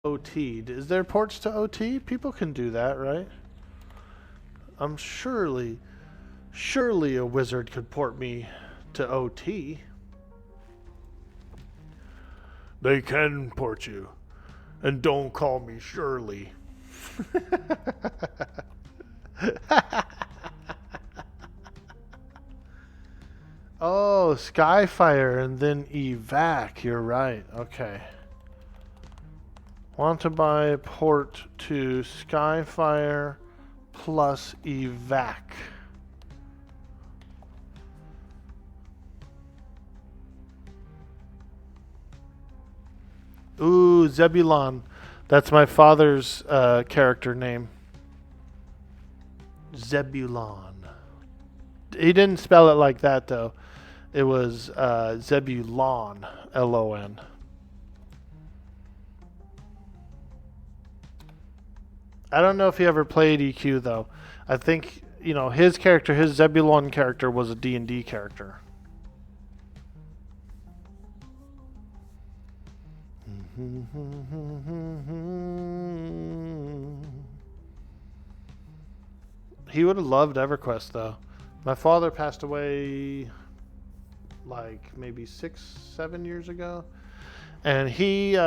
OT. Is there ports to OT? People can do that, right? I'm surely a wizard could port me to OT. They can port you. And don't call me Shirley. Oh, Skyfire and then evac. You're right. Okay. Want to buy port to Skyfire plus evac. Ooh, Zebulon. That's my father's character name. Zebulon. He didn't spell it like that, though. It was Zebulon. L-O-N. I don't know if he ever played EQ, though. I think, you know, his character, his Zebulon character was a D&D character. He would have loved Everquest, though. My father passed away like maybe 6-7 years ago, and he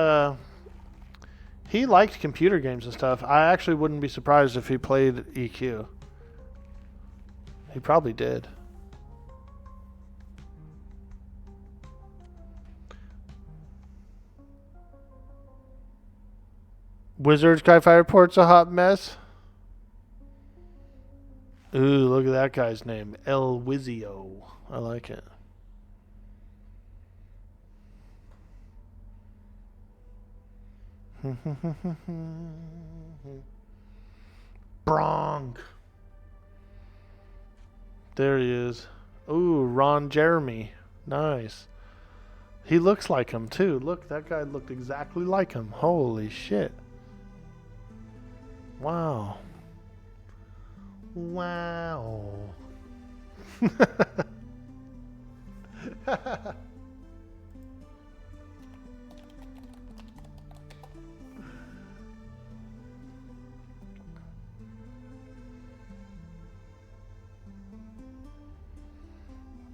liked computer games and stuff. I actually wouldn't be surprised if he played EQ. He probably did. Wizard Skyfire port's a hot mess. Ooh, look at that guy's name. El Wizio. I like it. Bronk. There he is. Ooh, Ron Jeremy. Nice. He looks like him, too. Look, that guy looked exactly like him. Holy shit. Wow. Wow.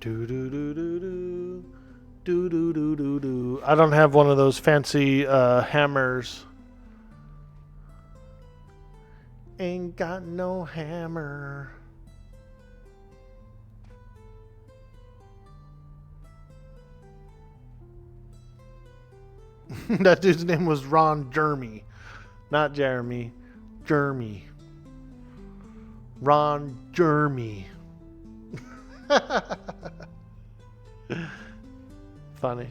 Do do do do do do do do do do. I don't have one of those fancy hammers. Ain't got no hammer. That dude's name was Ron Jeremy. Not Jeremy. Jeremy. Ron Jeremy. Funny.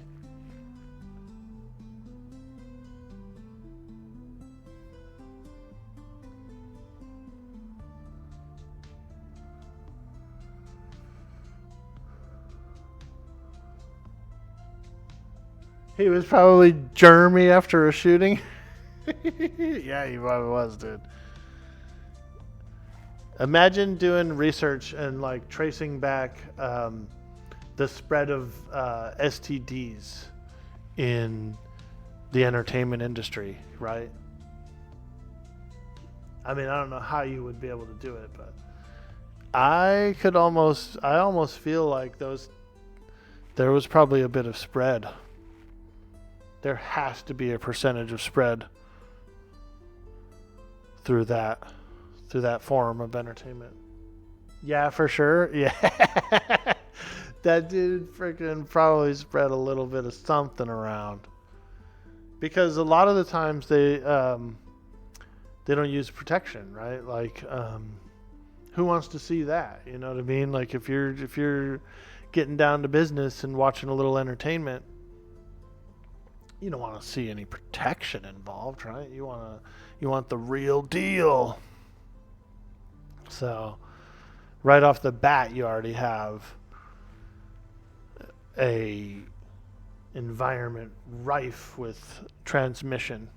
He was probably Jeremy after a shooting. Yeah, he probably was, dude. Imagine doing research and like tracing back the spread of STDs in the entertainment industry, right? I mean, I don't know how you would be able to do it, but I almost feel like there was probably a bit of spread. There has to be a percentage of spread through that form of entertainment. Yeah, for sure. Yeah. That dude freaking probably spread a little bit of something around. Because a lot of the times they don't use protection, right? Like who wants to see that? You know what I mean? Like if you're getting down to business and watching a little entertainment, you don't want to see any protection involved, right? You want the real deal. So, right off the bat, you already have a environment rife with transmission.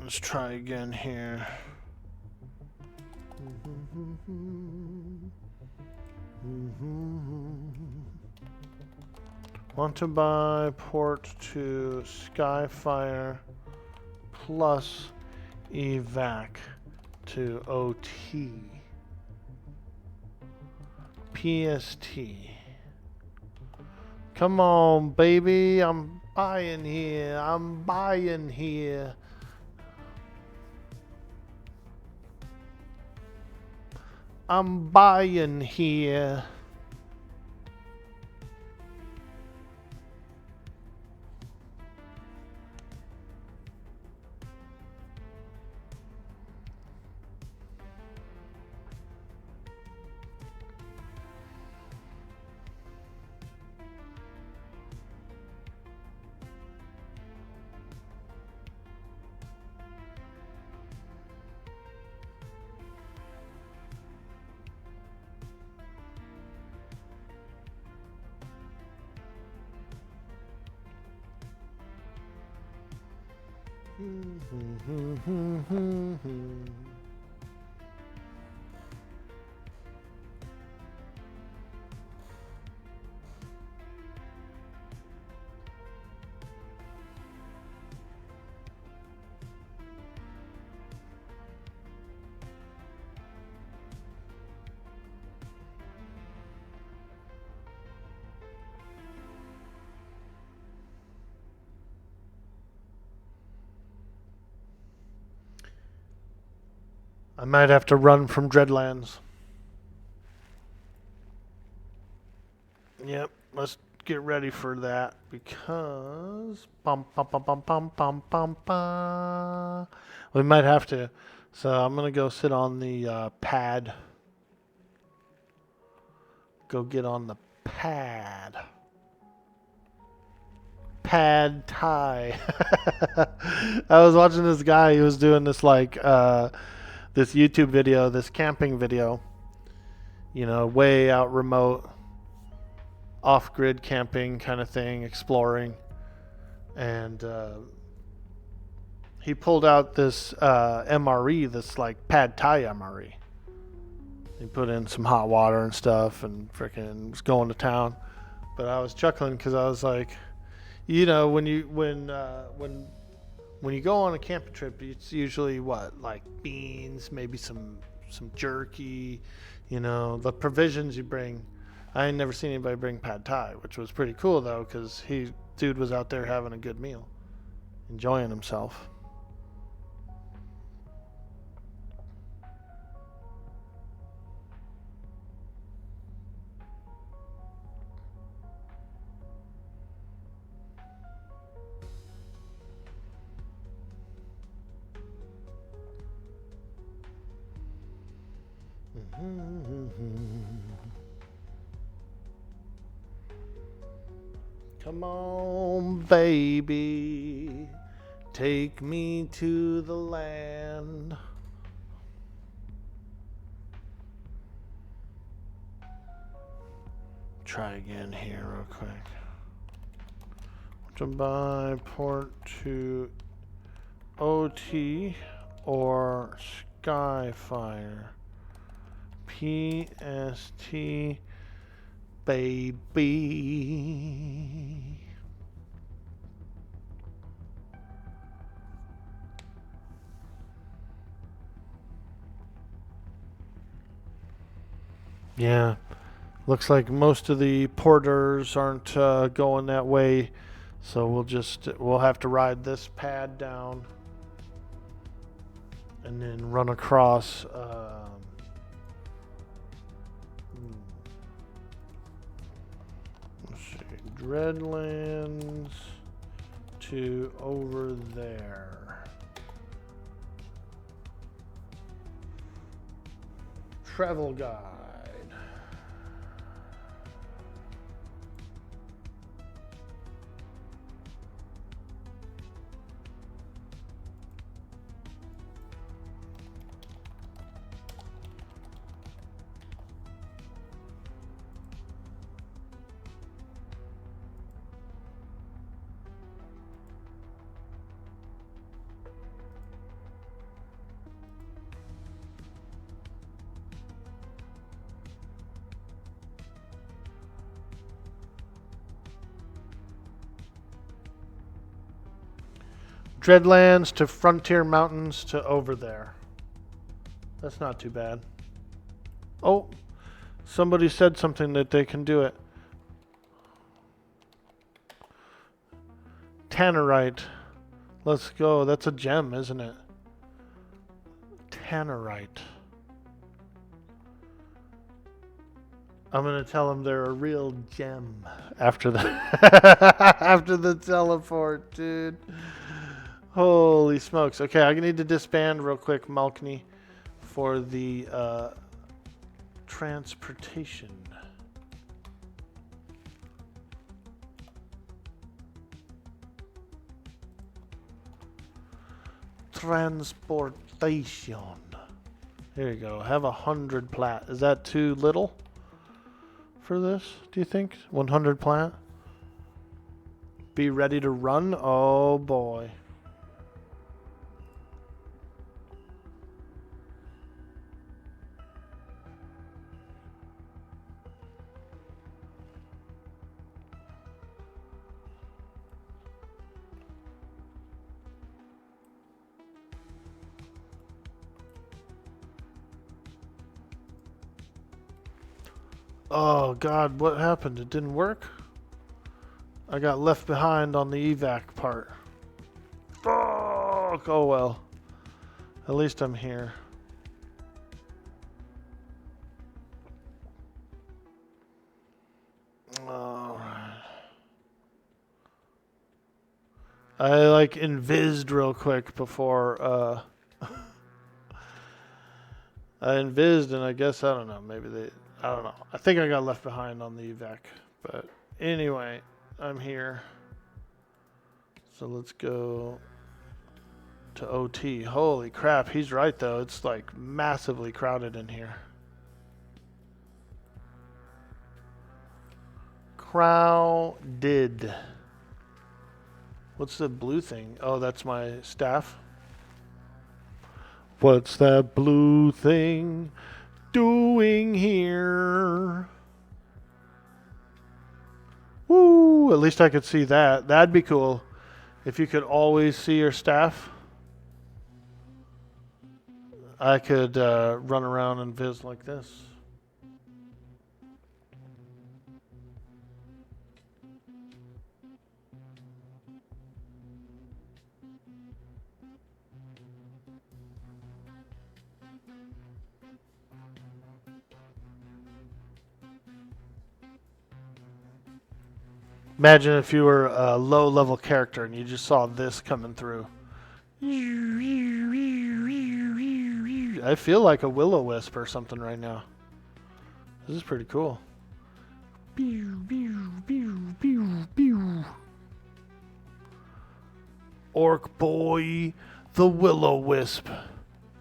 Let's try again here. Want to buy port to Skyfire plus evac to OT. PST. Come on, baby. I'm buying here. I'm buying here. I'm buying here. I might have to run from Dreadlands. Yep, let's get ready for that because we might have to. So I'm gonna go sit on the pad. Go get on the pad. Pad Thai. I was watching this guy. He was doing this this YouTube video, this camping video. You know, way out remote, off-grid camping kind of thing, exploring, and he pulled out this MRE, this like Pad Thai MRE. He put in some hot water and stuff, and freaking was going to town. But I was chuckling because I was like, you know, when you go on a camping trip, it's usually what, like beans, maybe some jerky, you know, the provisions you bring. I ain't never seen anybody bring Pad Thai, which was pretty cool though, because dude was out there having a good meal, enjoying himself. Come on, baby, take me to the land. Try again here real quick. To buy port to OT or Skyfire. PST, baby. Yeah, looks like most of the porters aren't going that way, so we'll have to ride this pad down and then run across. Let's see, Dreadlands to over there. Travel guide. Dreadlands to Frontier Mountains to over there. That's not too bad. Oh, somebody said something that they can do it. Tannerite. Let's go. That's a gem, isn't it? Tannerite. I'm gonna tell them they're a real gem after the after the teleport, dude. Holy smokes. Okay, I need to disband real quick, Malkney, for the transportation. Transportation. Here you go. Have 100 plat. Is that too little for this, do you think? 100 plat? Be ready to run? Oh boy. Oh god, what happened? It didn't work? I got left behind on the evac part. Fuck! Oh well. At least I'm here. Alright. I like invised real quick before I invised, and I guess, I don't know, maybe they, I don't know. I think I got left behind on the evac. But anyway, I'm here. So let's go to OT. Holy crap, he's right though. It's like massively crowded in here. Crowded. What's the blue thing? Oh, that's my staff. What's that blue thing doing here? Woo! At least I could see that. That'd be cool. If you could always see your staff, I could run around and viz like this. Imagine if you were a low-level character and you just saw this coming through. I feel like a will-o-wisp or something right now. This is pretty cool. Orkboy, the will-o-wisp,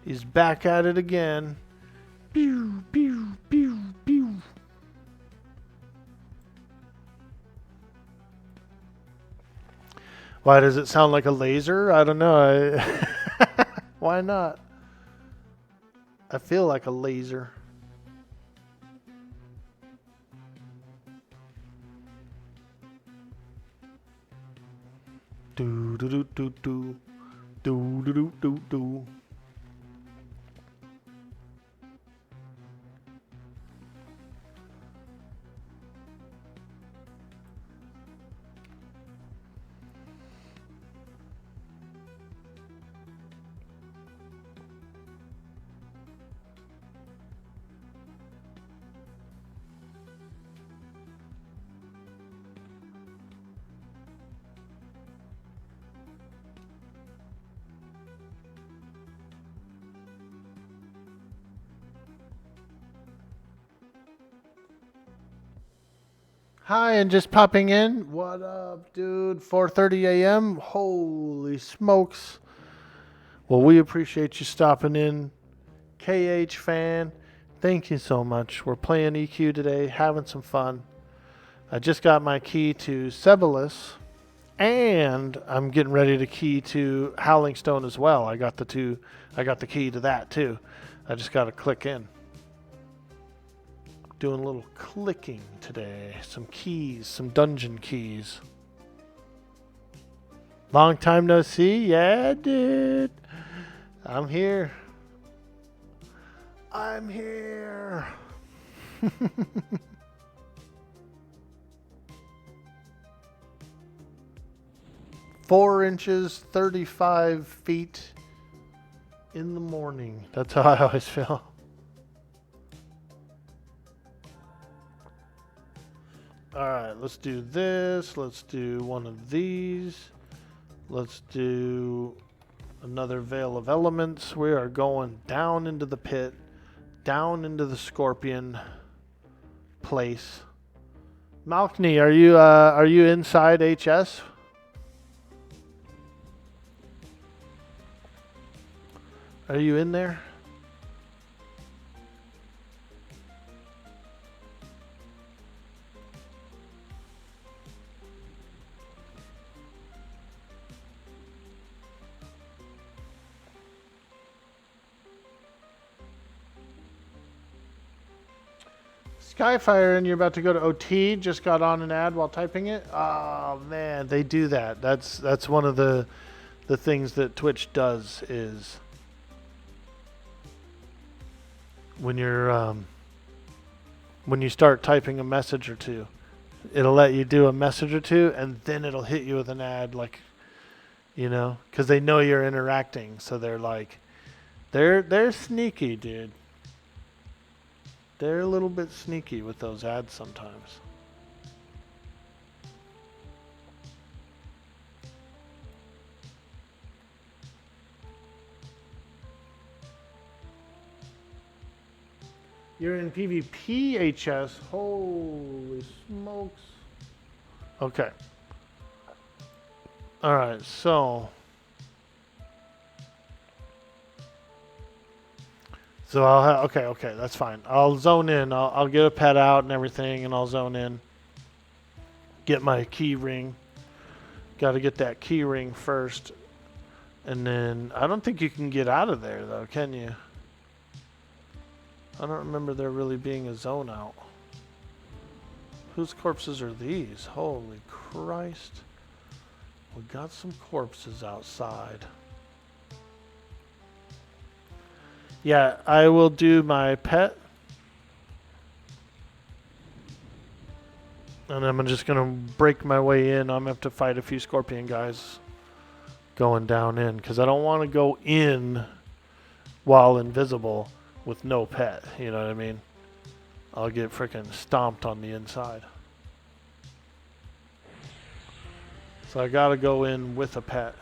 is back at it again. Why does it sound like a laser? I don't know. Why not? I feel like a laser. Do do do do do do do do do do. Hi, and just popping in. What up, dude? 4:30 a.m. Holy smokes. Well, we appreciate you stopping in. KH fan, thank you so much. We're playing EQ today, having some fun. I just got my key to Sebalus, and I'm getting ready to key to Howling Stone as well. I got the key to that too. I just got to click in. Doing a little clicking today. Some keys, some dungeon keys. Long time no see. Yeah, dude. I'm here. I'm here. 4 inches, 35 feet in the morning. That's how I always feel. Alright, let's do this. Let's do one of these. Let's do another Veil of Elements. We are going down into the pit, down into the scorpion place. Malkney, are you inside HS? Are you in there? Skyfire, and you're about to go to OT. Just got on an ad while typing it. Oh man, they do that. That's one of the things that Twitch does is when you're when you start typing a message or two, it'll let you do a message or two, and then it'll hit you with an ad, like, you know, because they know you're interacting. So they're like, they're sneaky, dude. They're a little bit sneaky with those ads sometimes. You're in PvP HS. Holy smokes. Okay. Alright, so I'll okay, that's fine. I'll zone in. I'll get a pet out and everything, and I'll zone in. Get my key ring. Got to get that key ring first, and then I don't think you can get out of there though, can you? I don't remember there really being a zone out. Whose corpses are these? Holy Christ! We got some corpses outside. Yeah, I will do my pet. And I'm just going to break my way in. I'm going to have to fight a few scorpion guys going down in. Because I don't want to go in while invisible with no pet. You know what I mean? I'll get freaking stomped on the inside. So I got to go in with a pet.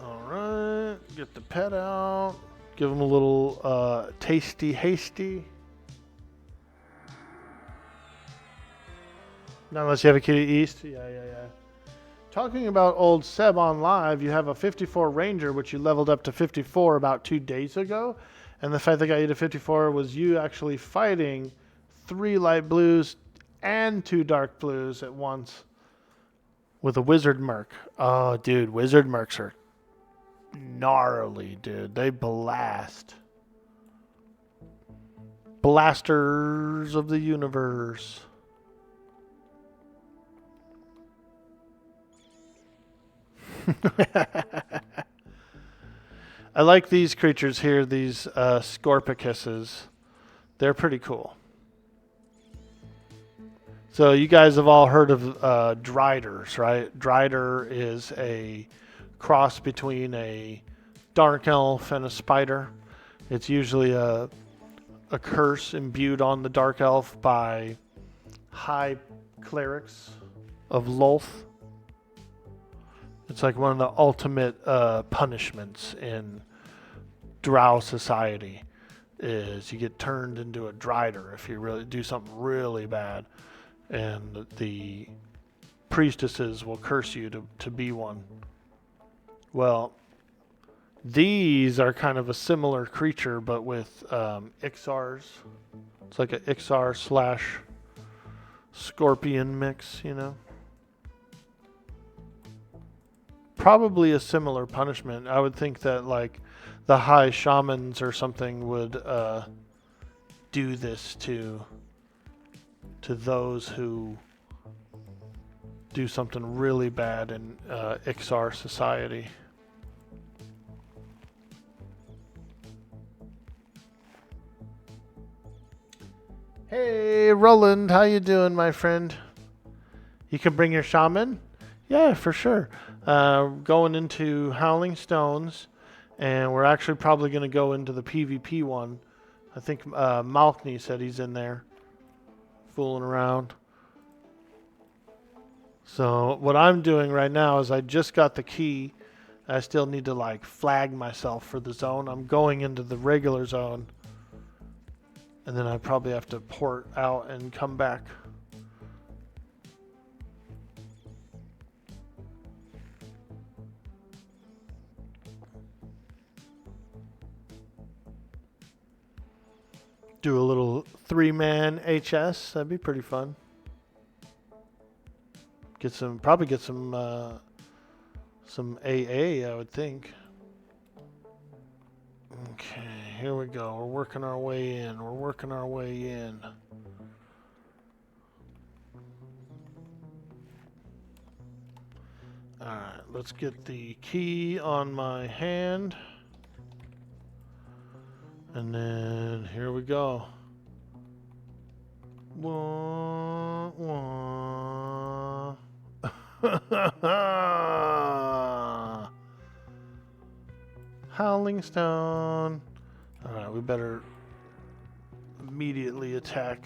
Alright, get the pet out. Give him a little tasty hasty. Not unless you have a kitty east. Yeah. Talking about old Seb on live, you have a 54 Ranger, which you leveled up to 54 about 2 days ago. And the fact that got you to 54 was you actually fighting 3 light blues and 2 dark blues at once with a wizard merc. Oh, dude, wizard mercs are gnarly, dude. They blast. Blasters of the universe. I like these creatures here, these Scorpicuses. They're pretty cool. So you guys have all heard of Driders, right? Drider is a cross between a dark elf and a spider. It's usually a curse imbued on the dark elf by high clerics of Lolth. It's like one of the ultimate punishments in Drow society is you get turned into a Drider if you really do something really bad, and the priestesses will curse you to be one. Well, these are kind of a similar creature, but with Ixars. It's like an Ixar / Scorpion mix, you know? probably a similar punishment. I would think that like the high shamans or something would do this to those who do something really bad in Ixar society. Hey, Roland, how you doing, my friend? You can bring your shaman? Yeah, for sure. Going into Howling Stones, and we're actually probably going to go into the PvP one. I think Malkney said he's in there, fooling around. So what I'm doing right now is I just got the key. I still need to like flag myself for the zone. I'm going into the regular zone, and then I probably have to port out and come back. Do a little 3-man HS. That'd be pretty fun. Probably get some AA, I would think. Okay, here we go. We're working our way in. Alright, let's get the key on my hand. And then here we go. Wah, wah. Howling Stone. Alright, we better immediately attack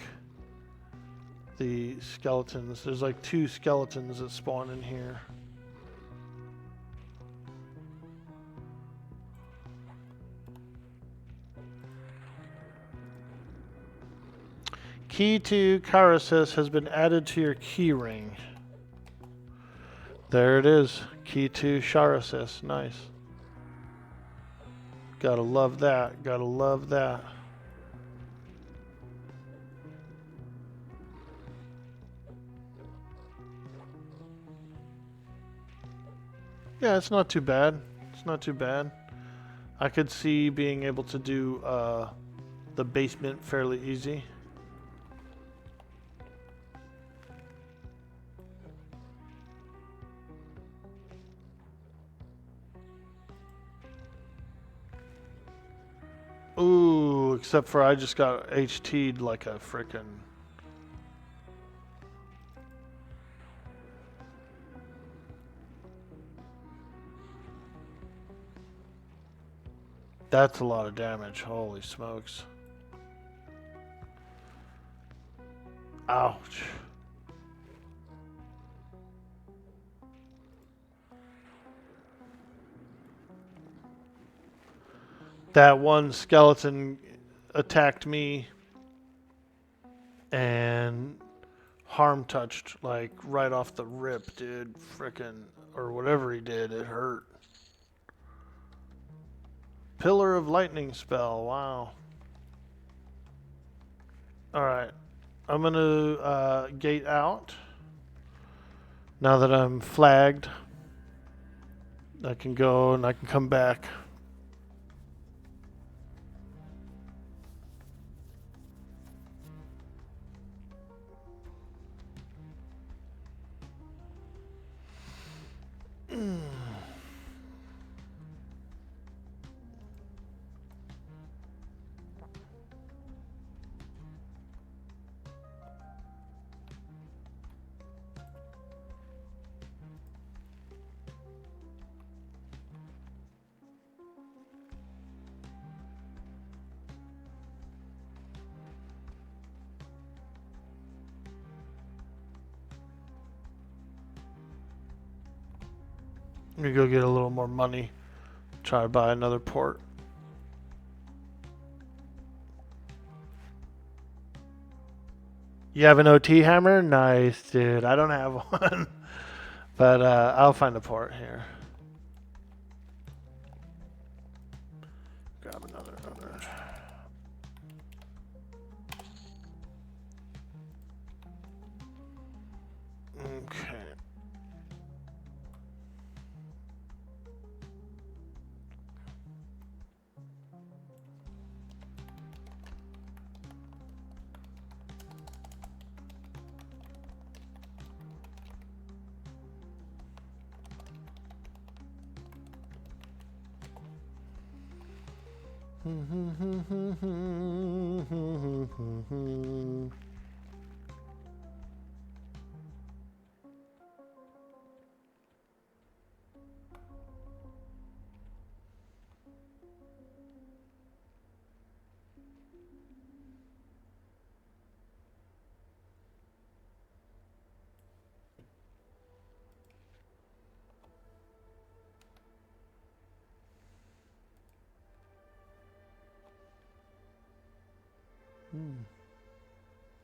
the skeletons. There's like 2 skeletons that spawn in here. Key to Charasis has been added to your key ring. There it is. Key to Charasis. Nice. Gotta love that. Gotta love that. Yeah, it's not too bad. It's not too bad. I could see being able to do the basement fairly easy. Ooh, except for I just got HT'd like a frickin'... That's a lot of damage. Holy smokes. Ouch. That one skeleton attacked me and harm touched like right off the rip, dude. Frickin', or whatever he did, it hurt. Pillar of Lightning spell, wow. Alright, I'm gonna gate out. Now that I'm flagged, I can go and I can come back. Let me go get a little more money. Try to buy another port. You have an OT hammer? Nice, dude. I don't have one. But I'll find a port here. Grab another. Okay.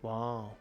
Wow.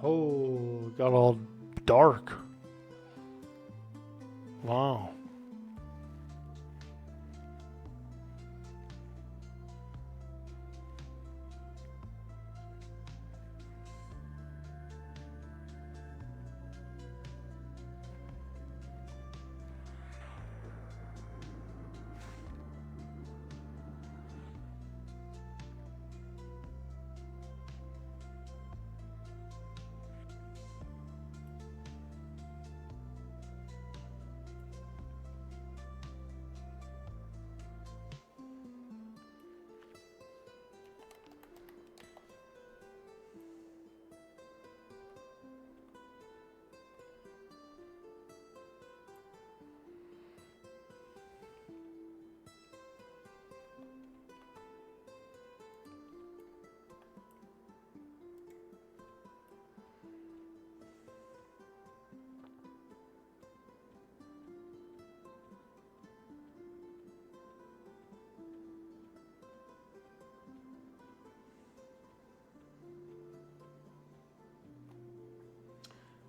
Oh, got all dark. Wow.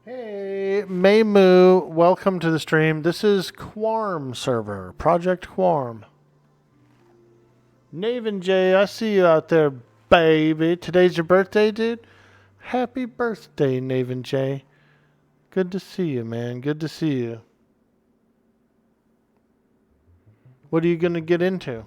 Hey, Maymoo, welcome to the stream. This is Quarm server, Project Quarm. Naven J, I see you out there, baby. Today's your birthday, dude? Happy birthday, Naven J. Good to see you, man. Good to see you. What are you going to get into?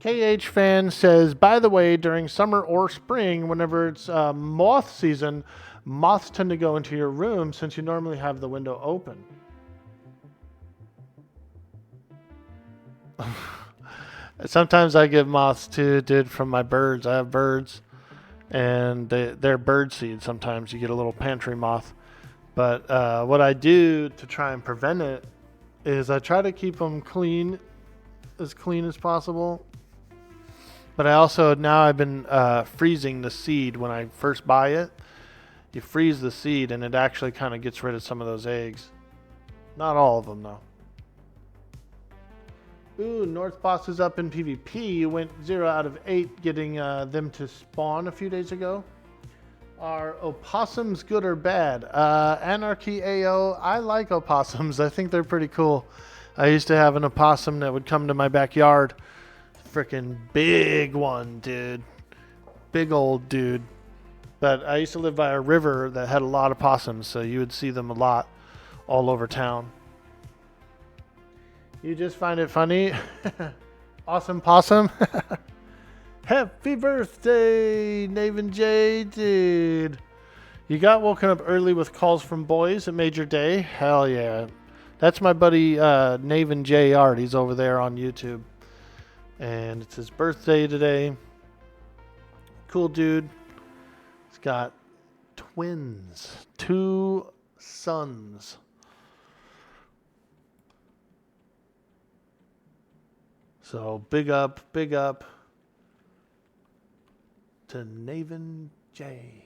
KH fan says, by the way, during summer or spring, whenever it's moth season, moths tend to go into your room since you normally have the window open. Sometimes I get moths too, dude, from my birds. I have birds, and they're bird seed. Sometimes you get a little pantry moth. But what I do to try and prevent it is I try to keep them clean as possible. But I also, now I've been freezing the seed when I first buy it. You freeze the seed and it actually kind of gets rid of some of those eggs. Not all of them, though. Ooh, North Boss is up in PvP. You went 0 out of 8 getting them to spawn a few days ago. Are opossums good or bad? Anarchy AO, I like opossums. I think they're pretty cool. I used to have an opossum that would come to my backyard. Freaking big one, dude. Big old dude. But I used to live by a river that had a lot of possums, so you would see them a lot all over town. You just find it funny? Awesome possum? Happy birthday, Naven J, dude. You got woken up early with calls from boys. It made your day? Hell yeah. That's my buddy Naven J Art. He's over there on YouTube. And it's his birthday today. Cool dude. He's got twins. 2 sons. So big up to Naven J.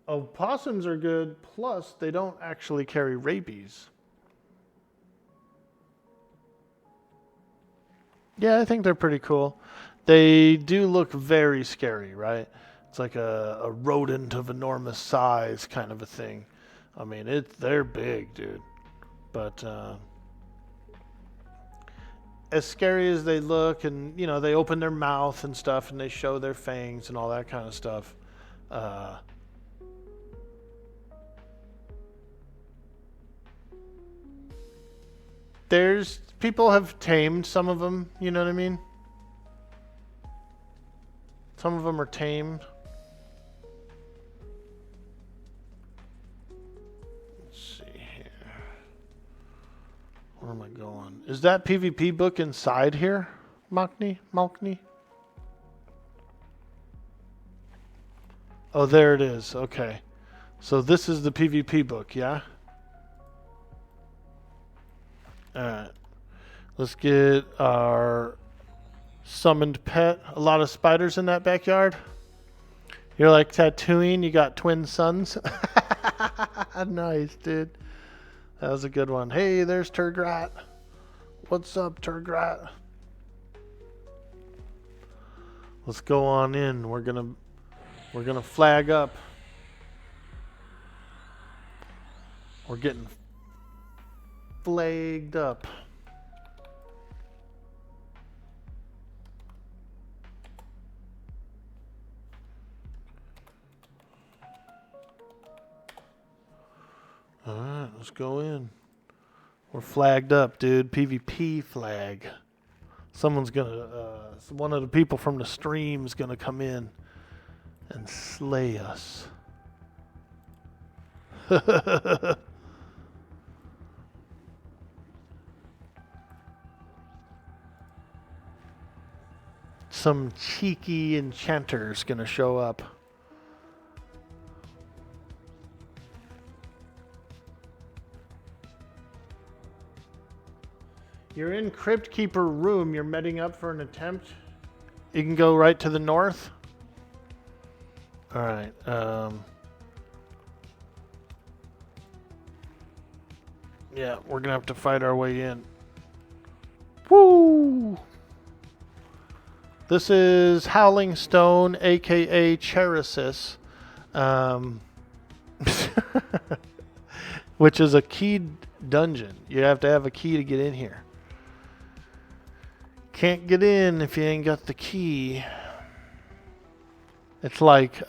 Opossums are good, plus they don't actually carry rabies. Yeah, I think they're pretty cool. They do look very scary, right? It's like a rodent of enormous size kind of a thing. I mean, they're big, dude. But as scary as they look, and you know, they open their mouth and stuff, and they show their fangs and all that kind of stuff. There's people have tamed some of them. You know what I mean? Some of them are tamed. Let's see here. Where am I going? Is that PvP book inside here, Malkney? Oh, there it is. Okay. So this is the PvP book, yeah? Alright. Let's get our summoned pet. A lot of spiders in that backyard. You're like Tatooine, you got twin sons. Nice, dude. That was a good one. Hey, there's Turgrat. What's up, Turgrat? Let's go on in. We're gonna flag up. We're getting flagged up. Alright, let's go in. We're flagged up, dude. PvP flag. Someone's gonna, one of the people from the stream's gonna come in and slay us. Some cheeky enchanter's gonna show up. You're in Crypt Keeper room. You're meting up for an attempt. You can go right to the north. All right. Yeah, we're gonna have to fight our way in. Woo! This is Howling Stone, aka Charasis, which is a keyed dungeon. You have to have a key to get in here. Can't get in if you ain't got the key. It's like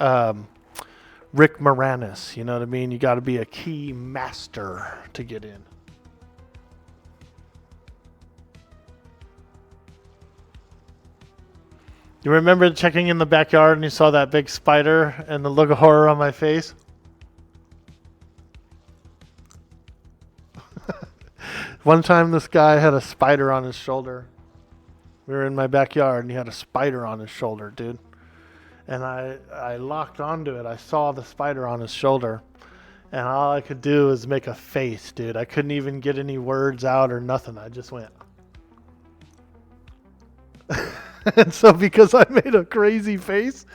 Rick Moranis, you know what I mean? You got to be a key master to get in. You remember checking in the backyard and you saw that big spider and the look of horror on my face? One time this guy had a spider on his shoulder. We were in my backyard and he had a spider on his shoulder, dude. And I locked onto it. I saw the spider on his shoulder. And all I could do was make a face, dude. I couldn't even get any words out or nothing. I just went. And so because I made a crazy face,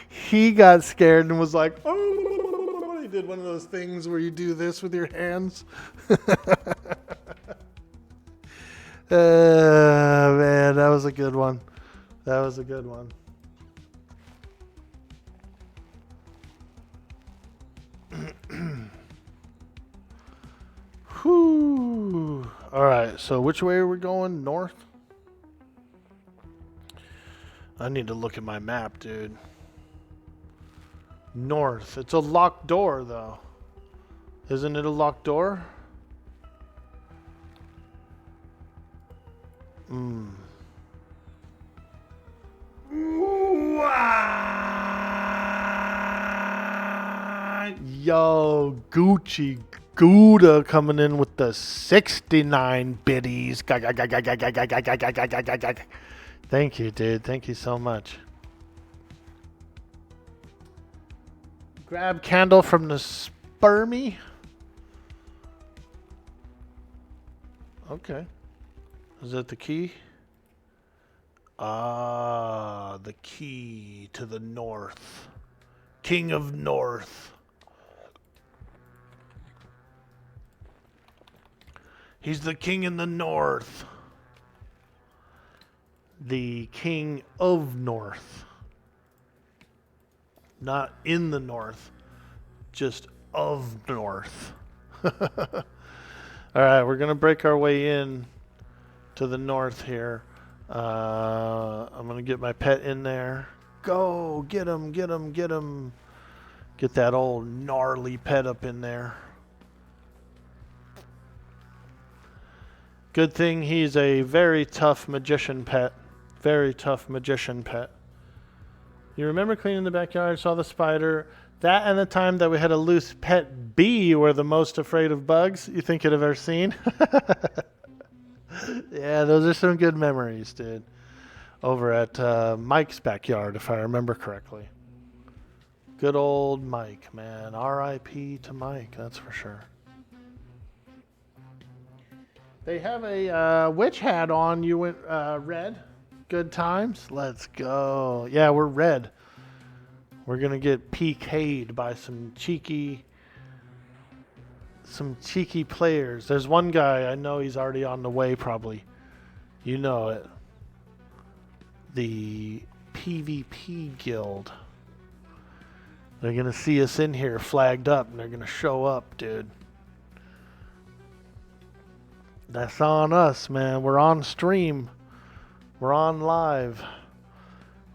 he got scared and was like, oh, he did one of those things where you do this with your hands. Man, that was a good one. That was a good one. Whew. All right, so which way are we going? North? I need to look at my map, dude. North. It's a locked door, though. Isn't it a locked door? Yo, Gucci Gouda coming in with the 69 biddies. Thank you, dude. Thank you so much. Grab candle from the spermy. Okay. Is that the key? Ah, the key to the north. King of North. He's the king in the north. The king of North. Not in the north, just of North. All right, we're going to break our way in to the north here. I'm going to get my pet in there. Go, get him, get him, get him. Get that old gnarly pet up in there. Good thing he's a very tough magician pet. Very tough magician pet. You remember cleaning the backyard, saw the spider? That and the time that we had a loose pet bee were the most afraid of bugs you think you'd have ever seen. Yeah, those are some good memories, dude. Over at Mike's backyard, if I remember correctly. Good old Mike, man. R.I.P. to Mike, that's for sure. They have a witch hat on. You went red. Good times. Let's go. Yeah, we're red. We're gonna get PK'd by some cheeky players. There's one guy I know. He's already on the way. Probably. You know it. The PvP guild. They're gonna see us in here flagged up, and they're gonna show up, dude. That's on us, man. We're on stream. We're on live.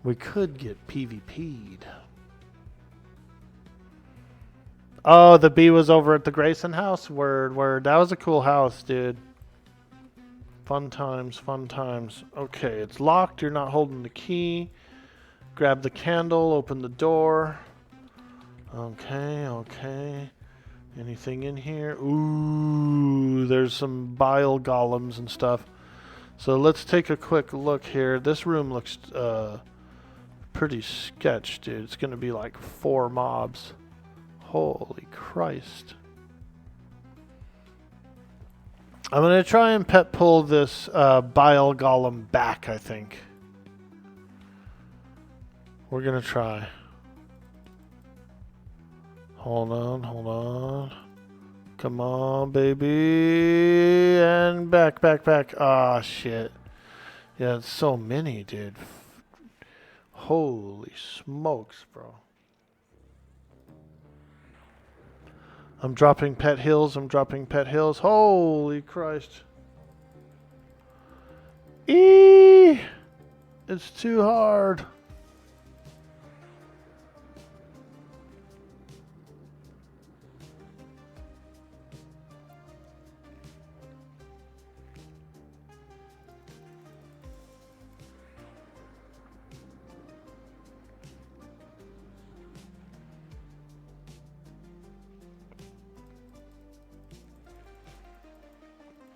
We could get PvP'd. Oh, the bee was over at the Grayson house? Word, word. That was a cool house, dude. Fun times, fun times. Okay, it's locked. You're not holding the key. Grab the candle, open the door. Okay, okay. Anything in here? Ooh, there's some bile golems and stuff. So let's take a quick look here. This room looks pretty sketch, dude. It's going to be like 4 mobs. Holy Christ. I'm going to try and pet pull this bile golem back, I think. We're going to try. Hold on, hold on. Come on, baby. And back, back, back. Ah, shit. Yeah, it's so many, dude. Holy smokes, bro. I'm dropping pet hills. I'm dropping pet hills. Holy Christ. Eee! It's too hard.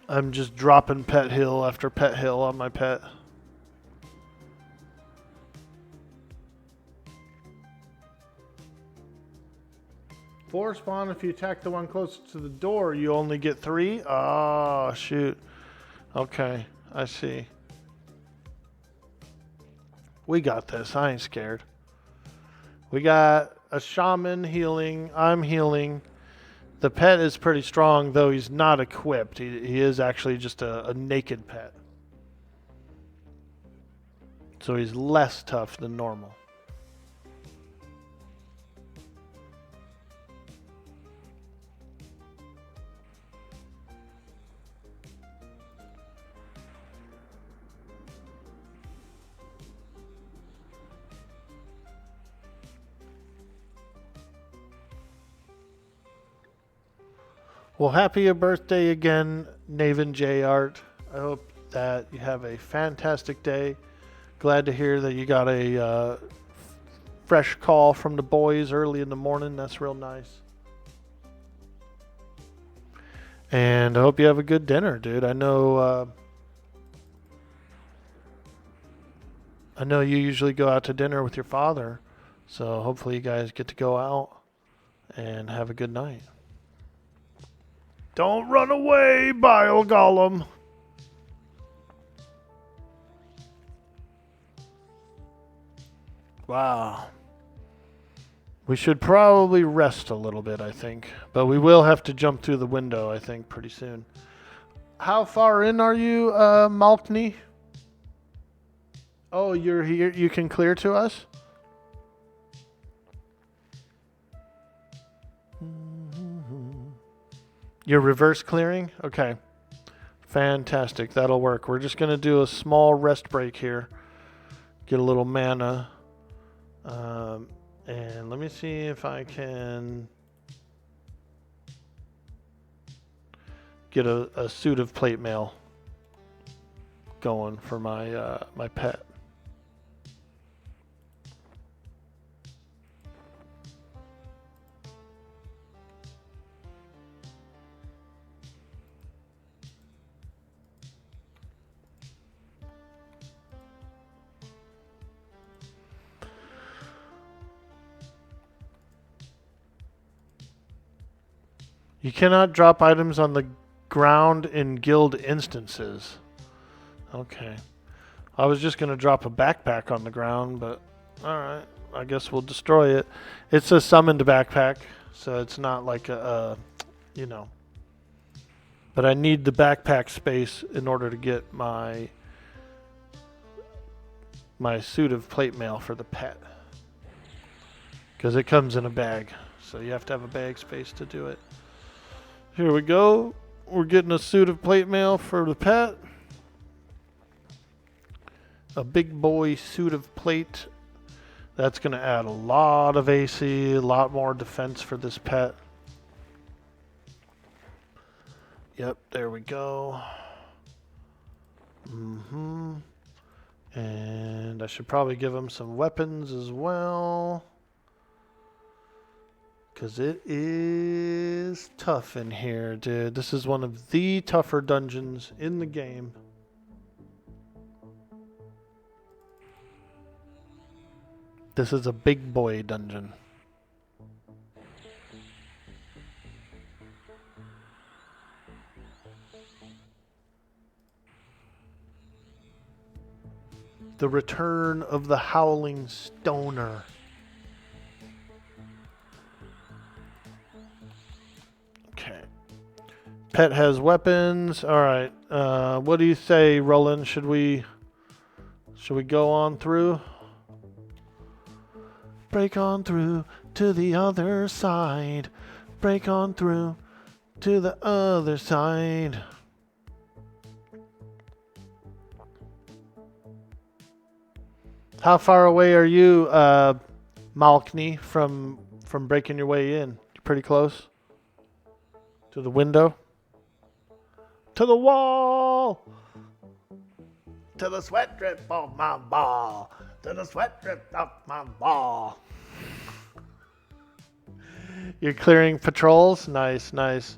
I'm just dropping pet hill after pet hill on my pet. Four spawn if you attack the one closest to the door. You only get 3? Oh, shoot. Okay, I see. We got this. I ain't scared. We got a shaman healing. I'm healing. The pet is pretty strong, though he's not equipped. He is actually just a naked pet. So he's less tough than normal. Well, happy birthday again, Naven J Art. I hope that you have a fantastic day. Glad to hear that you got a fresh call from the boys early in the morning. That's real nice. And I hope you have a good dinner, dude. I know you usually go out to dinner with your father, so hopefully you guys get to go out. and have a good night. Don't run away, Bile Golem. Wow. We should probably rest a little bit, I think. But we will have to jump through the window, I think, pretty soon. How far in are you, Malkney? Oh, you're here. You can clear to us? You're reverse clearing? Okay. Fantastic. That'll work. We're just going to do a small rest break here. Get a little mana. And let me see if I can get a suit of plate mail going for my my pet. You cannot drop items on the ground in guild instances. Okay. I was just going to drop a backpack on the ground, but alright. I guess we'll destroy it. It's a summoned backpack, so it's not like you know. But I need the backpack space in order to get my suit of plate mail for the pet. Because it comes in a bag, so you have to have a bag space to do it. Here we go. We're getting a suit of plate mail for the pet. A big boy suit of plate. That's going to add a lot of AC, a lot more defense for this pet. Yep, there we go. And I should probably give him some weapons as well. Because it is tough in here, dude. This is one of the tougher dungeons in the game. This is a big boy dungeon. The return of the Howling Stoner. Okay. Pet has weapons. All right. What do you say, Roland? Should we go on through? Break on through to the other side. Break on through to the other side. How far away are you, Malkney, from breaking your way in? You're pretty close? To the window? To the wall! To the sweat drip off my ball! To the sweat drip off my ball! You're clearing patrols? Nice, nice.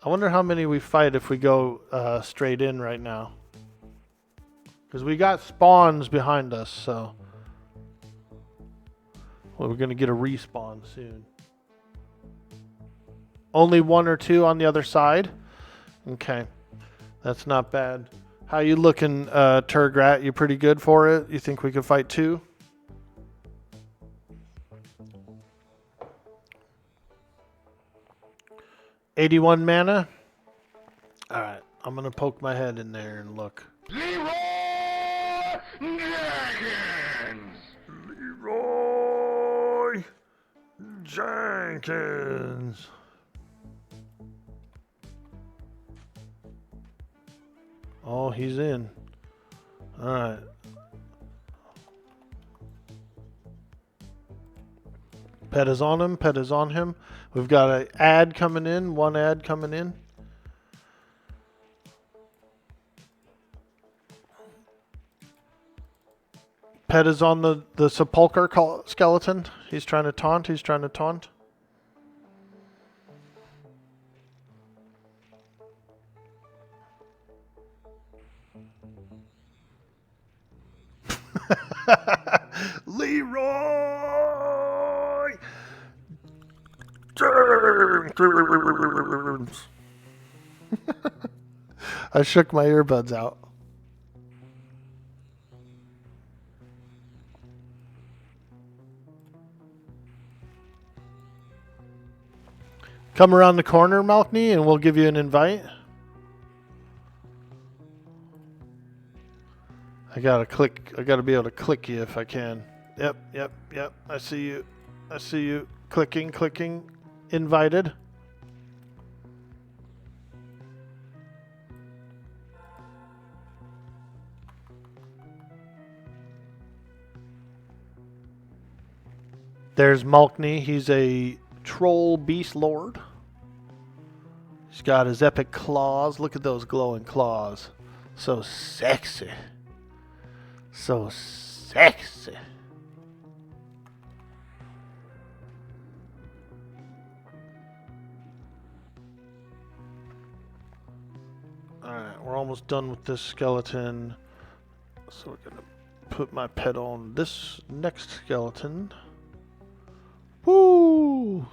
I wonder how many we fight if we go straight in right now. Because we got spawns behind us, so... Well, we're going to get a respawn soon. Only one or two on the other side? Okay. That's not bad. How you looking, Turgrat? You pretty good for it? You think we could fight two? $81 mana? Alright. I'm going to poke my head in there and look. Leroy Jenkins. Oh, he's in. All right. Pet is on him. Pet is on him. We've got an ad coming in. One ad coming in. Pet is on the sepulcher skeleton. He's trying to taunt. He's trying to taunt. Leroy I shook my earbuds out. Come around the corner, Malkney, and we'll give you an invite. I gotta be able to click you if I can. Yep. I see you. Clicking. Invited. There's Malkney. He's a troll beast lord. He's got his epic claws. Look at those glowing claws. So sexy. So sexy. Alright, we're almost done with this skeleton. So we're gonna put my pet on this next skeleton. Woo!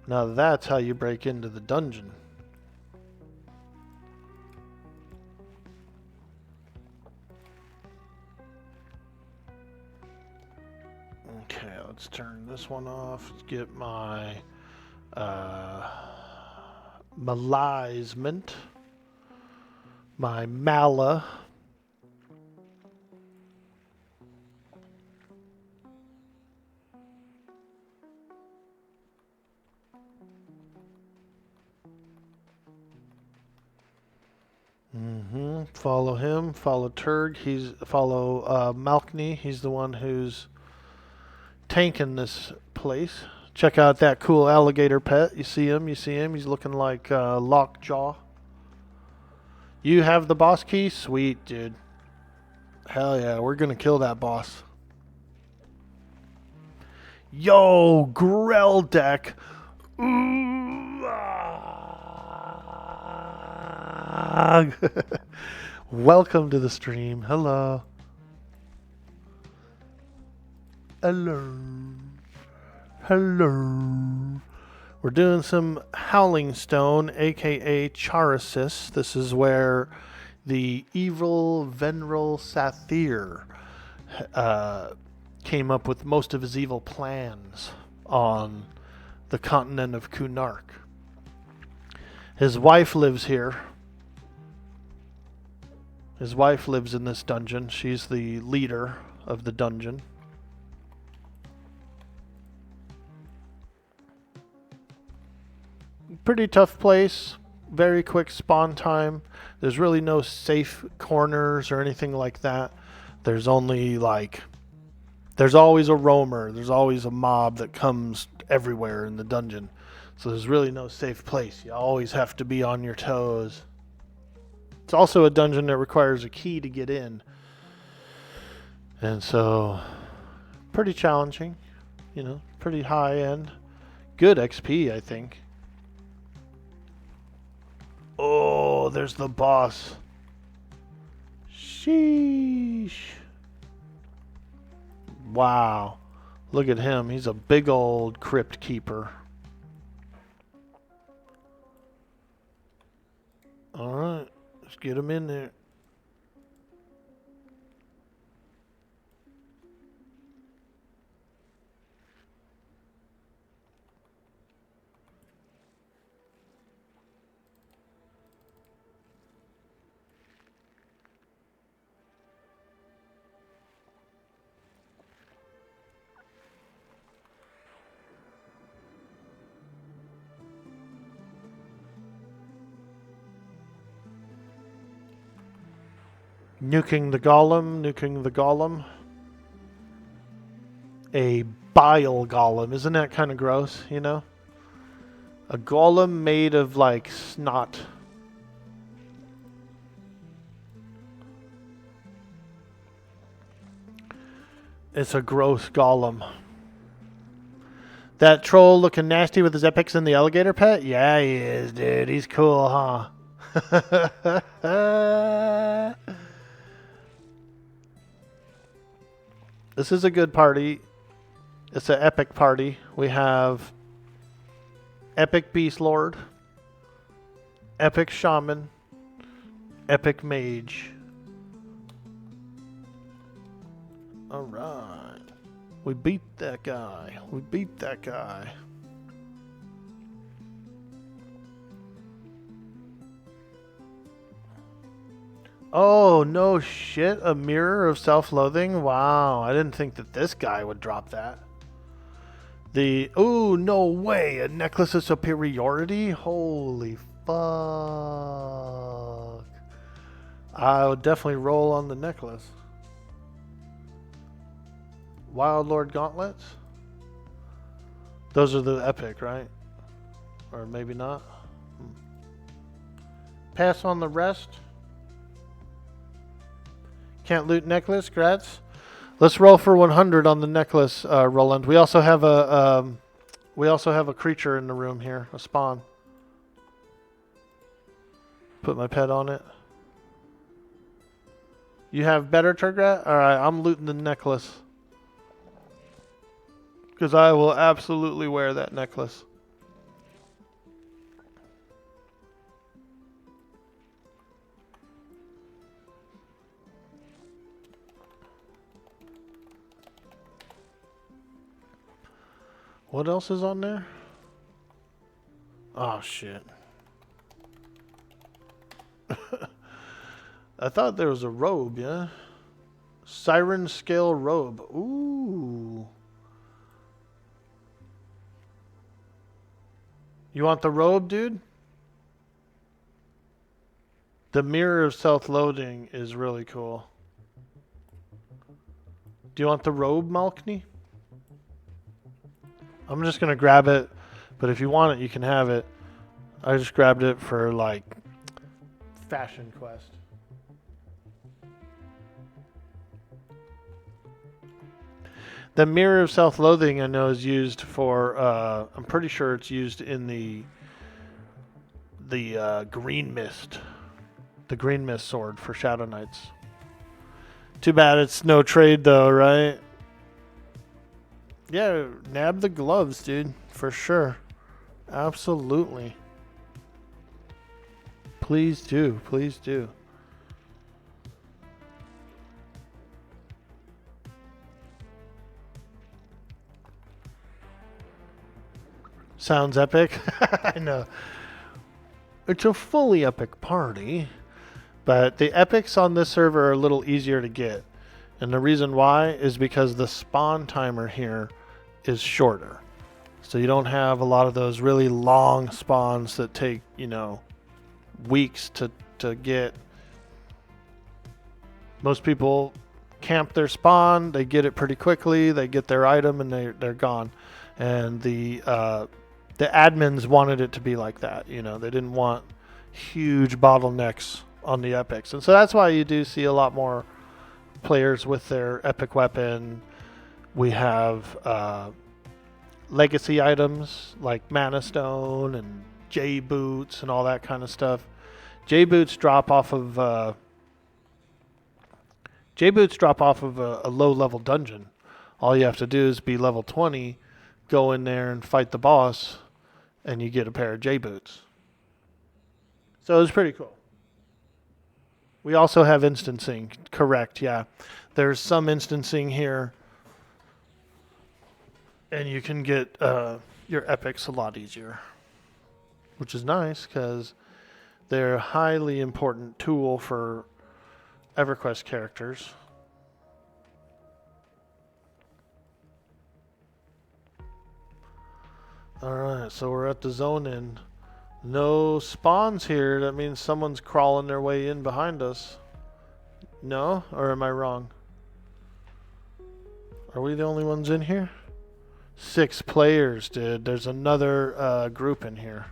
Now that's how you break into the dungeon. Okay, let's turn this one off. Let's get my malizement, my mala. Follow him. Follow Turg. Follow Malkney. He's the one who's tanking this place. Check out that cool alligator pet. You see him? He's looking like Lockjaw. You have the boss key? Sweet, dude. Hell yeah, we're gonna kill that boss. Yo, Grell deck. Welcome to the stream. Hello. We're doing some Howling Stone, aka Charasis. This is where the evil Venril Sathir came up with most of his evil plans on the continent of Kunark. His wife lives here. His wife lives in this dungeon. She's the leader of the dungeon. Pretty tough place. Very quick spawn time. There's really no safe corners or anything like that. There's only there's always a roamer. There's always a mob that comes everywhere in the dungeon. So there's really no safe place. You always have to be on your toes. It's also a dungeon that requires a key to get in. And so, pretty challenging. Pretty high end. Good XP, I think. Oh, there's the boss. Sheesh. Wow. Look at him. He's a big old crypt keeper. Alright. Let's get him in there. Nuking the golem. A bile golem. Isn't that kind of gross, A golem made of, snot. It's a gross golem. That troll looking nasty with his epics and the alligator pet? Yeah, he is, dude. He's cool, huh? This is a good party. It's an epic party. We have Epic Beast Lord, Epic Shaman, Epic Mage. Alright. We beat that guy. We beat that guy. Oh, no shit. A mirror of self-loathing? Wow. I didn't think that this guy would drop that. Oh, no way. A necklace of superiority? Holy fuck. I would definitely roll on the necklace. Wild Lord gauntlets? Those are the epic, right? Or maybe not. Pass on the rest. Can't loot necklace, grats. Let's roll for 100 on the necklace, Roland. We also have a creature in the room here, a spawn. Put my pet on it. You have better, Turgrat? Alright, I'm looting the necklace. Because I will absolutely wear that necklace. What else is on there? Oh, shit. I thought there was a robe, yeah? Siren scale robe. Ooh. You want the robe, dude? The mirror of self-loathing is really cool. Do you want the robe, Malkney? I'm just going to grab it, but if you want it, you can have it. I just grabbed it for, like, fashion quest. The mirror of self-loathing, I know, is used for, I'm pretty sure it's used in the green mist. The green mist sword for Shadow Knights. Too bad it's no trade, though, right? Yeah, nab the gloves, dude. For sure. Absolutely. Please do. Please do. Sounds epic. I know. It's a fully epic party. But the epics on this server are a little easier to get. And the reason why is because the spawn timer here is shorter. So you don't have a lot of those really long spawns that take, you know, weeks to get. Most people camp their spawn, they get it pretty quickly, they get their item, and they're gone. And the admins wanted it to be like that. You know, they didn't want huge bottlenecks on the epics. And so that's why you do see a lot more players with their epic weapon. We have legacy items like Mana Stone and J boots and all that kind of stuff. J boots drop off of a low level dungeon. All you have to do is be level 20, go in there and fight the boss, and you get a pair of J boots. So it's pretty cool. We also have instancing, correct, yeah. There's some instancing here, and you can get your epics a lot easier, which is nice because they're a highly important tool for Everquest characters. Alright, so we're at the zone in. No spawns here. That means someone's crawling their way in behind us. No? Or am I wrong? Are we the only ones in here? 6 players, dude. There's another group in here.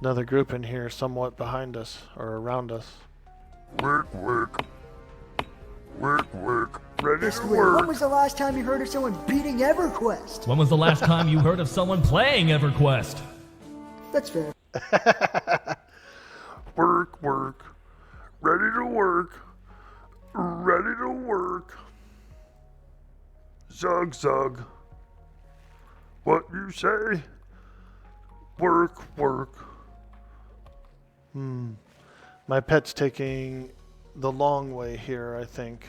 Another group in here somewhat behind us or around us. Work, work. Work, work. Ready to work. When was the last time you heard of someone beating Everquest? When was the last time you heard of someone playing Everquest? That's fair. Work, work. Ready to work. Ready to work. Zug zug. What you say? Work, work. My pet's taking the long way here, I think.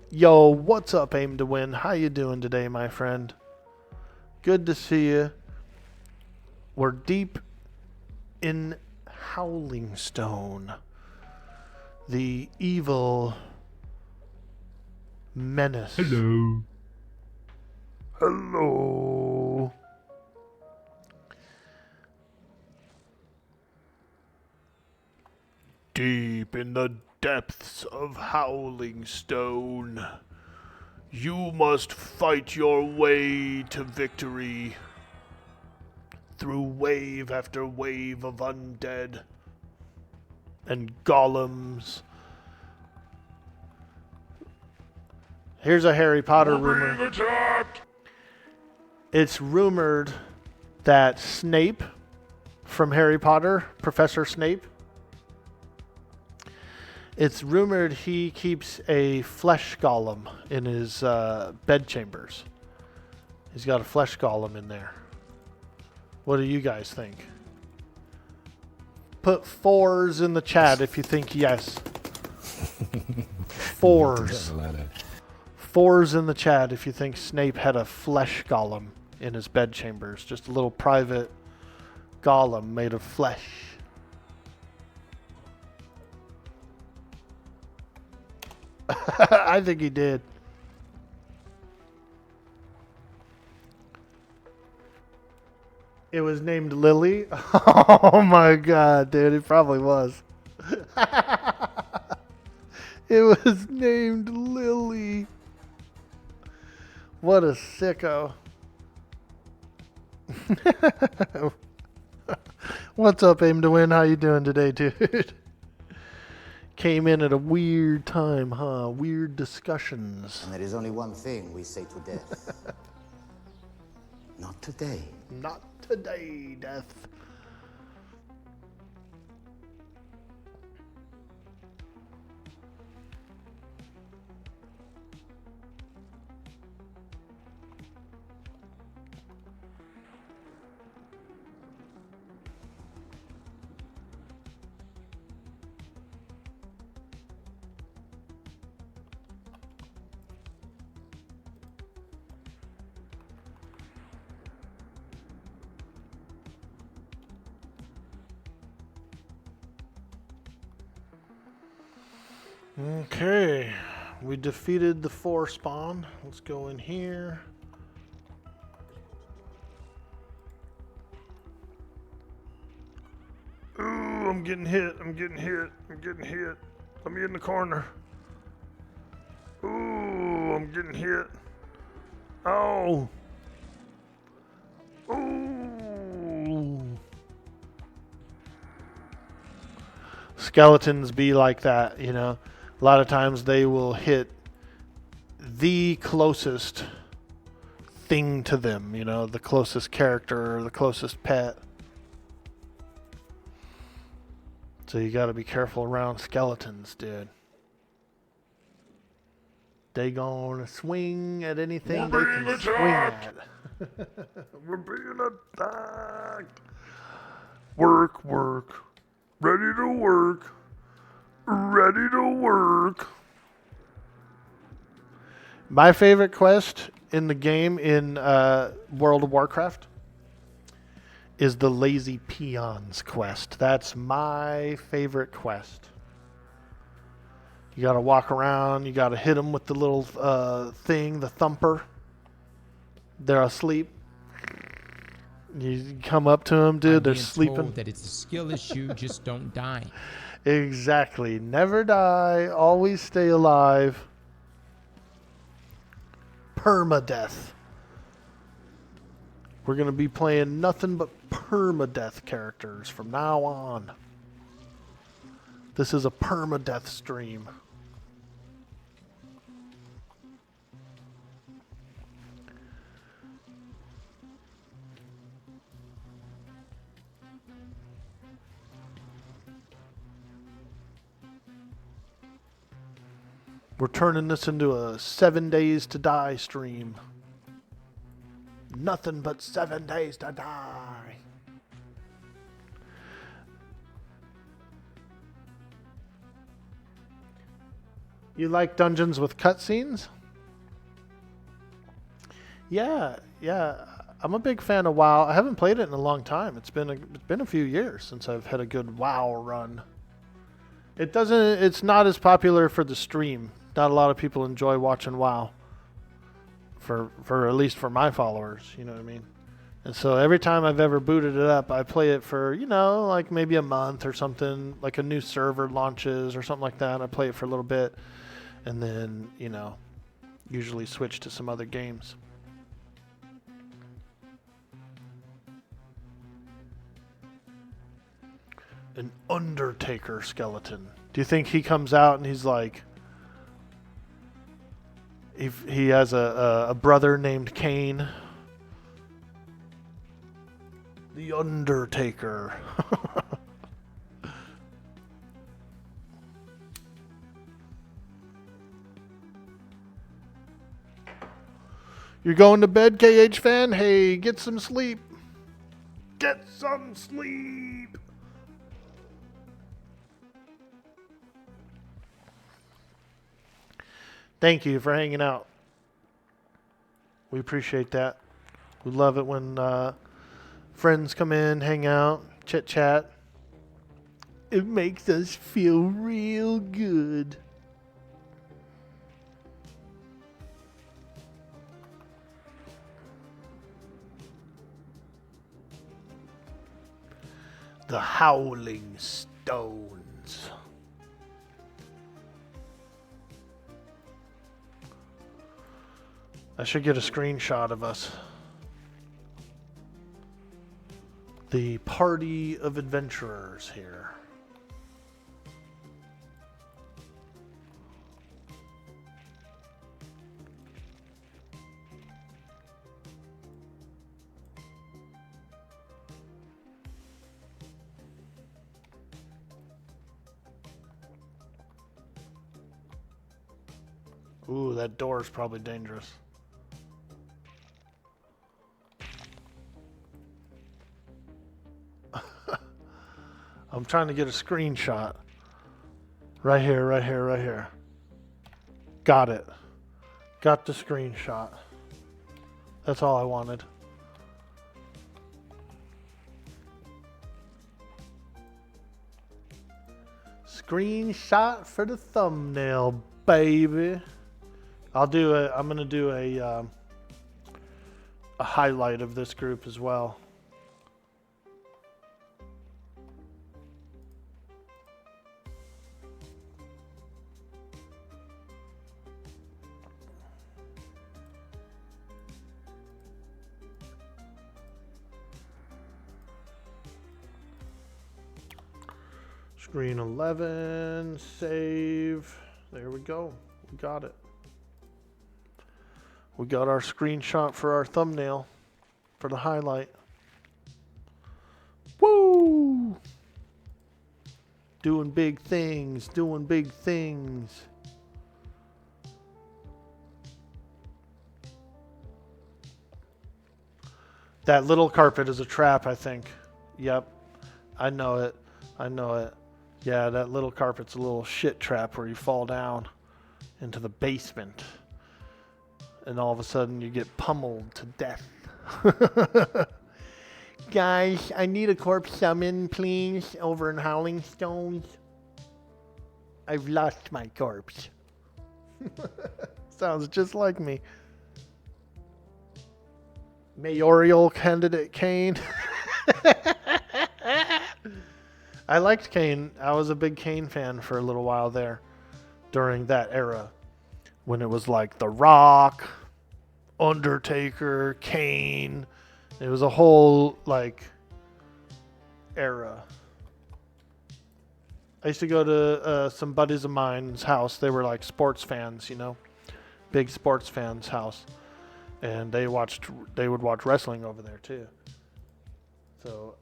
Yo, what's up, Aim to Win? How you doing today, my friend? Good to see you. We're deep in Howling Stone, the evil menace. Hello. Hello. Deep in the depths of Howling Stone, you must fight your way to victory through wave after wave of undead and golems. Here's a Harry Potter rumor. Being attacked. It's rumored that Snape from Harry Potter, Professor Snape, it's rumored he keeps a flesh golem in his bedchambers. He's got a flesh golem in there. What do you guys think? Put 4s in the chat if you think yes. 4s. 4s in the chat if you think Snape had a flesh golem in his bedchambers. Just a little private golem made of flesh. I think he did. It was named Lily. Oh my god, dude, it probably was. It was named Lily. What a sicko. What's up, Aim to Win? How you doing today, dude? Came in at a weird time, huh? Weird discussions. And there is only one thing we say to death. Not today. Not today, Death. Okay, we defeated the 4 spawn. Let's go in here. Ooh, I'm getting hit. I'm getting hit. I'm getting hit. Let me in the corner. Ooh, I'm getting hit. Oh. Ooh. Skeletons be like that, you know. A lot of times they will hit the closest thing to them, you know, the closest character or the closest pet. So you got to be careful around skeletons, dude. They gonna swing at anything they can swing at. We're being attacked. Work, work. Ready to work. Ready to work. My favorite quest in the game in World of Warcraft is the Lazy Peons quest. That's my favorite quest. You gotta walk around, you gotta hit them with the little thing, the thumper. They're asleep. You come up to them, dude, they're being sleeping. told that it's a skill issue, just don't die. Exactly. Never die, always stay alive. Permadeath. We're going to be playing nothing but permadeath characters from now on. This is a permadeath stream. We're turning this into a 7 days to die stream. Nothing but 7 days to die. You like dungeons with cutscenes? Yeah. I'm a big fan of WoW. I haven't played it in a long time. It's been a few years since I've had a good WoW run. It's not as popular for the stream. Not a lot of people enjoy watching WoW. For at least for my followers, you know what I mean? And so every time I've ever booted it up, I play it for, like maybe a month or something, like a new server launches or something like that. I play it for a little bit and then, usually switch to some other games. An Undertaker skeleton. Do you think he comes out and he's like, he has a brother named Kane? The Undertaker. You're going to bed, KH fan? Hey, get some sleep. Get some sleep. Thank you for hanging out. We appreciate that. We love it when friends come in, hang out, chit chat. It makes us feel real good. The Howling Stones. I should get a screenshot of us. The party of adventurers here. Ooh, that door is probably dangerous. I'm trying to get a screenshot. Right here, right here, right here. Got it. Got the screenshot. That's all I wanted. Screenshot for the thumbnail, baby. I'm gonna do a highlight of this group as well. Screen 11, save. There we go. We got it. We got our screenshot for our thumbnail for the highlight. Woo! Doing big things, doing big things. That little carpet is a trap, I think. Yep. I know it. I know it. Yeah, that little carpet's a little shit trap where you fall down into the basement. And all of a sudden you get pummeled to death. Guys, I need a corpse summon, please, over in Howling Stones. I've lost my corpse. Sounds just like me. Mayoral candidate Kane. I liked Kane. I was a big Kane fan for a little while there during that era when it was like The Rock, Undertaker, Kane. It was a whole like era. I used to go to some buddies of mine's house. They were like sports fans, big sports fans' house, and they would watch wrestling over there too. So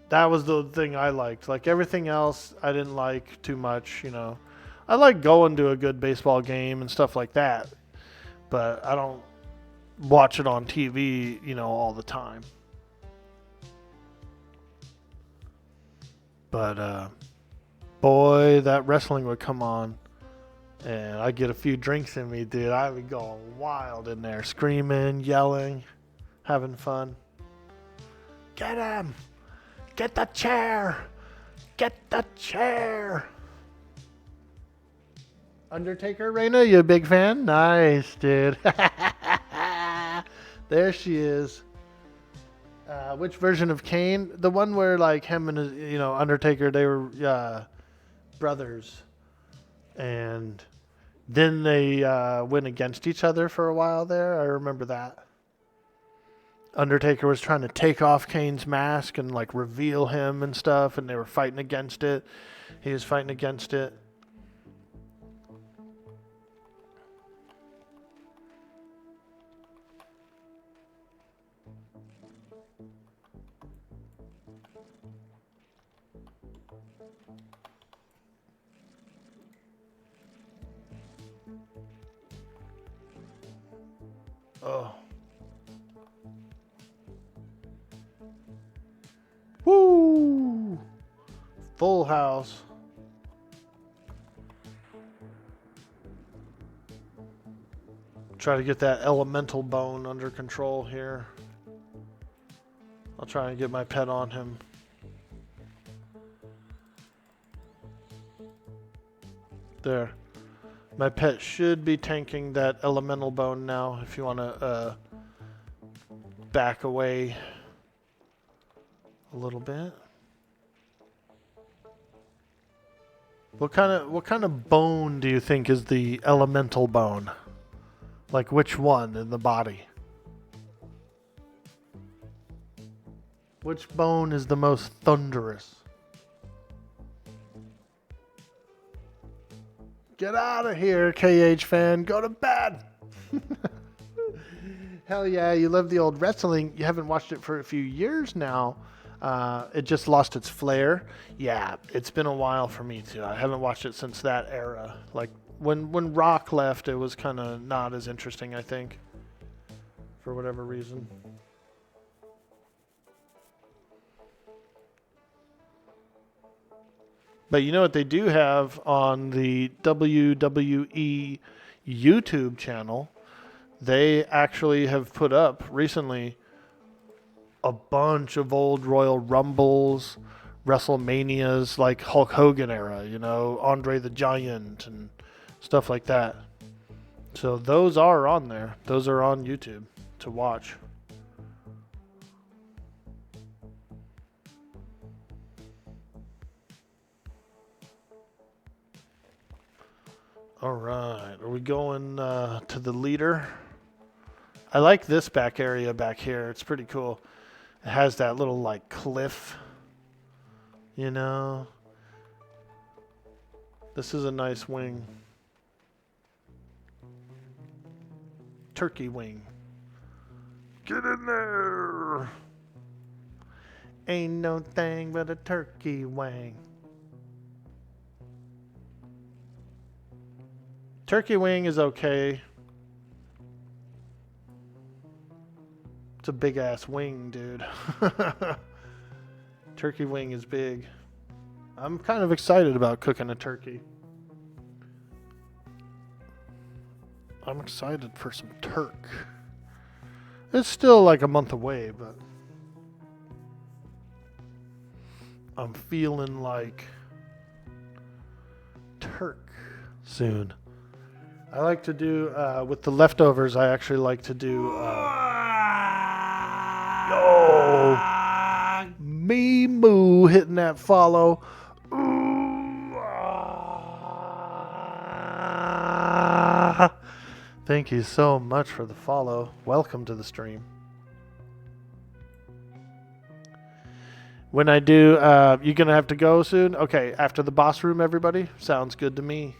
that was the thing I liked. Like everything else, I didn't like too much. I like going to a good baseball game and stuff like that, but I don't watch it on TV, all the time. But boy, that wrestling would come on, and I'd get a few drinks in me, dude. I'd be going wild in there, screaming, yelling, having fun. Get him! Get the chair! Get the chair! Undertaker, Reina, you a big fan? Nice, dude. There she is. Which version of Kane? The one where like him and his, Undertaker, they were brothers, and then they went against each other for a while there. I remember that. Undertaker was trying to take off Kane's mask and like reveal him and stuff, and they were fighting against it. He was fighting against it. Oh. Woo! Full house. Try to get that elemental bone under control here. I'll try and get my pet on him. There. My pet should be tanking that elemental bone now if you want to back away a little bit. What kind of bone do you think is the elemental bone? Like which one in the body? Which bone is the most thunderous? Get out of here, KH fan. Go to bed. Hell yeah, you love the old wrestling. You haven't watched it for a few years now. It just lost its flair. Yeah, it's been a while for me too. I haven't watched it since that era. Like when Rock left, it was kind of not as interesting, I think, for whatever reason. But you know what they do have on the WWE YouTube channel? They actually have put up recently a bunch of old Royal Rumbles, WrestleManias, like Hulk Hogan era, Andre the Giant and stuff like that. So those are on there. Those are on YouTube to watch. All right, are we going to the leader? I like this back area back here. It's pretty cool. It has that little like cliff, This is a nice wing. Turkey wing. Get in there. Ain't no thing but a turkey wing. Turkey wing is okay. It's a big ass wing, dude. Turkey wing is big. I'm kind of excited about cooking a turkey. I'm excited for some turk. It's still like a month away, but I'm feeling like turk soon. I like to do, with the leftovers, I actually like to do, me moo hitting that follow. Thank you so much for the follow. Welcome to the stream. When I do, you gonna have to go soon? Okay, after the boss room, everybody? Sounds good to me.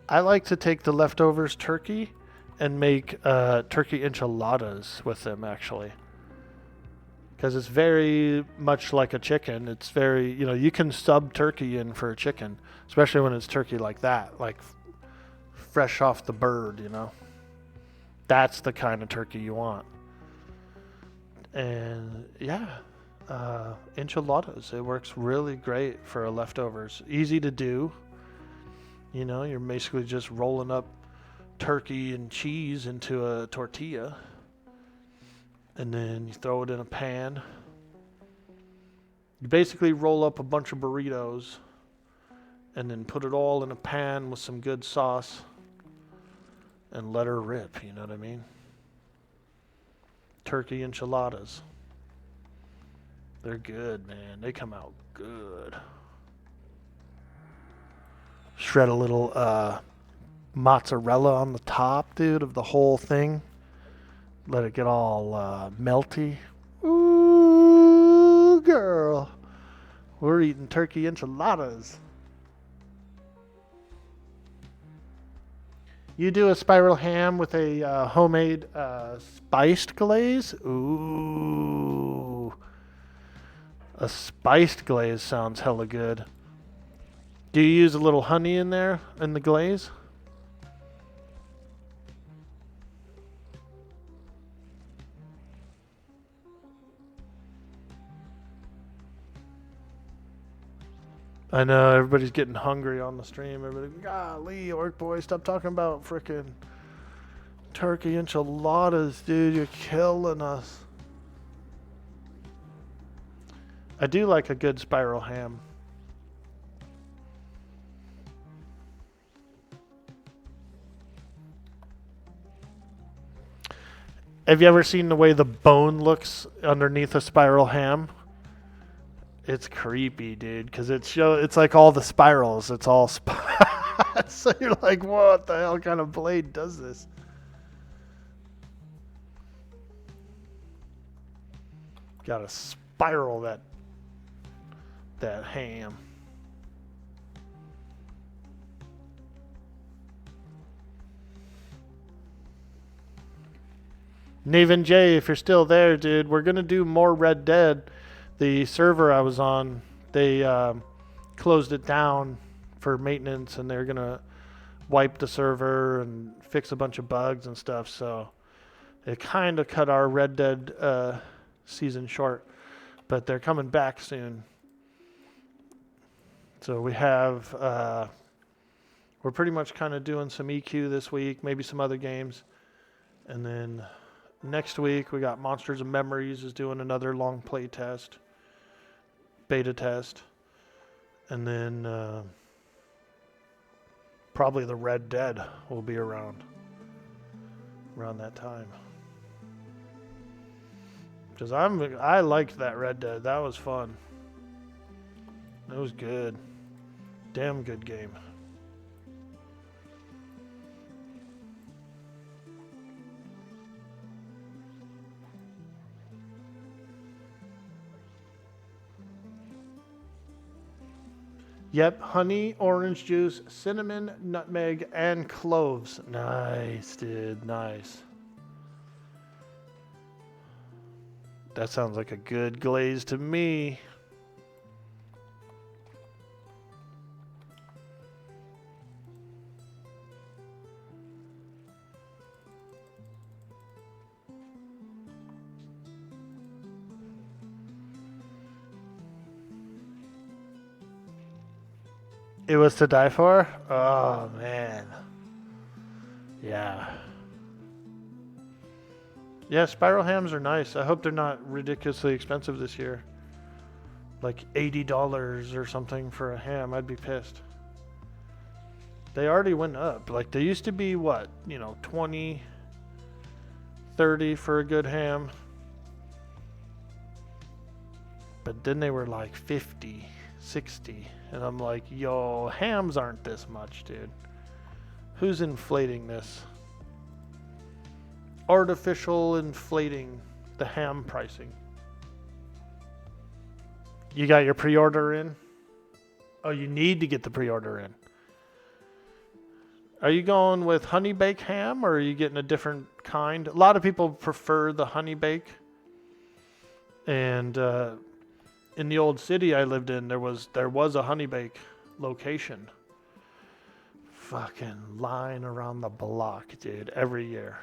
I like to take the leftovers turkey and make turkey enchiladas with them, actually. because it's very much like a chicken. It's very, you can sub turkey in for a chicken, especially when it's turkey like that, like fresh off the bird, That's the kind of turkey you want. And yeah, enchiladas. It works really great for leftovers. Easy to do. You're basically just rolling up turkey and cheese into a tortilla. And then you throw it in a pan. You basically roll up a bunch of burritos and then put it all in a pan with some good sauce and let her rip, you know what I mean? Turkey enchiladas. They're good, man. They come out good. Shred a little mozzarella on the top, dude, of the whole thing. Let it get all melty. Ooh, girl. We're eating turkey enchiladas. You do a spiral ham with a homemade spiced glaze? Ooh. A spiced glaze sounds hella good. Do you use a little honey in there in the glaze? I know, everybody's getting hungry on the stream. Everybody, golly, Orkboy, stop talking about frickin' turkey enchiladas, dude. You're killing us. I do like a good spiral ham. Have you ever seen the way the bone looks underneath a spiral ham? It's creepy, dude, because it's like all the spirals. It's all so you're like, what the hell kind of blade does this? Gotta spiral that ham. Naven J, if you're still there, dude, we're gonna do more Red Dead. The server I was on, they closed it down for maintenance, and they're gonna wipe the server and fix a bunch of bugs and stuff. So it kind of cut our Red Dead season short, but they're coming back soon. So we have, we're pretty much kind of doing some EQ this week, maybe some other games, and then next week we got Monsters and Memories is doing another long play test. Beta test, and then probably the Red Dead will be around that time. Because I liked that Red Dead. That was fun. It was good. Damn good game. Yep, honey, orange juice, cinnamon, nutmeg, and cloves. Nice, dude, nice. That sounds like a good glaze to me. It was to die for? Oh, man. Yeah. Yeah, spiral hams are nice. I hope they're not ridiculously expensive this year. Like $80 or something for a ham. I'd be pissed. They already went up. Like, they used to be, what? 20, 30 for a good ham. But then they were like 50, 60. And I'm like, yo, hams aren't this much, dude. Who's inflating this? Artificial inflating the ham pricing. You got your pre-order in? Oh, you need to get the pre-order in. Are you going with honey bake ham, or are you getting a different kind? A lot of people prefer the honey bake. And in the old city I lived in, there was a honey bake location. Fucking line around the block, dude, every year.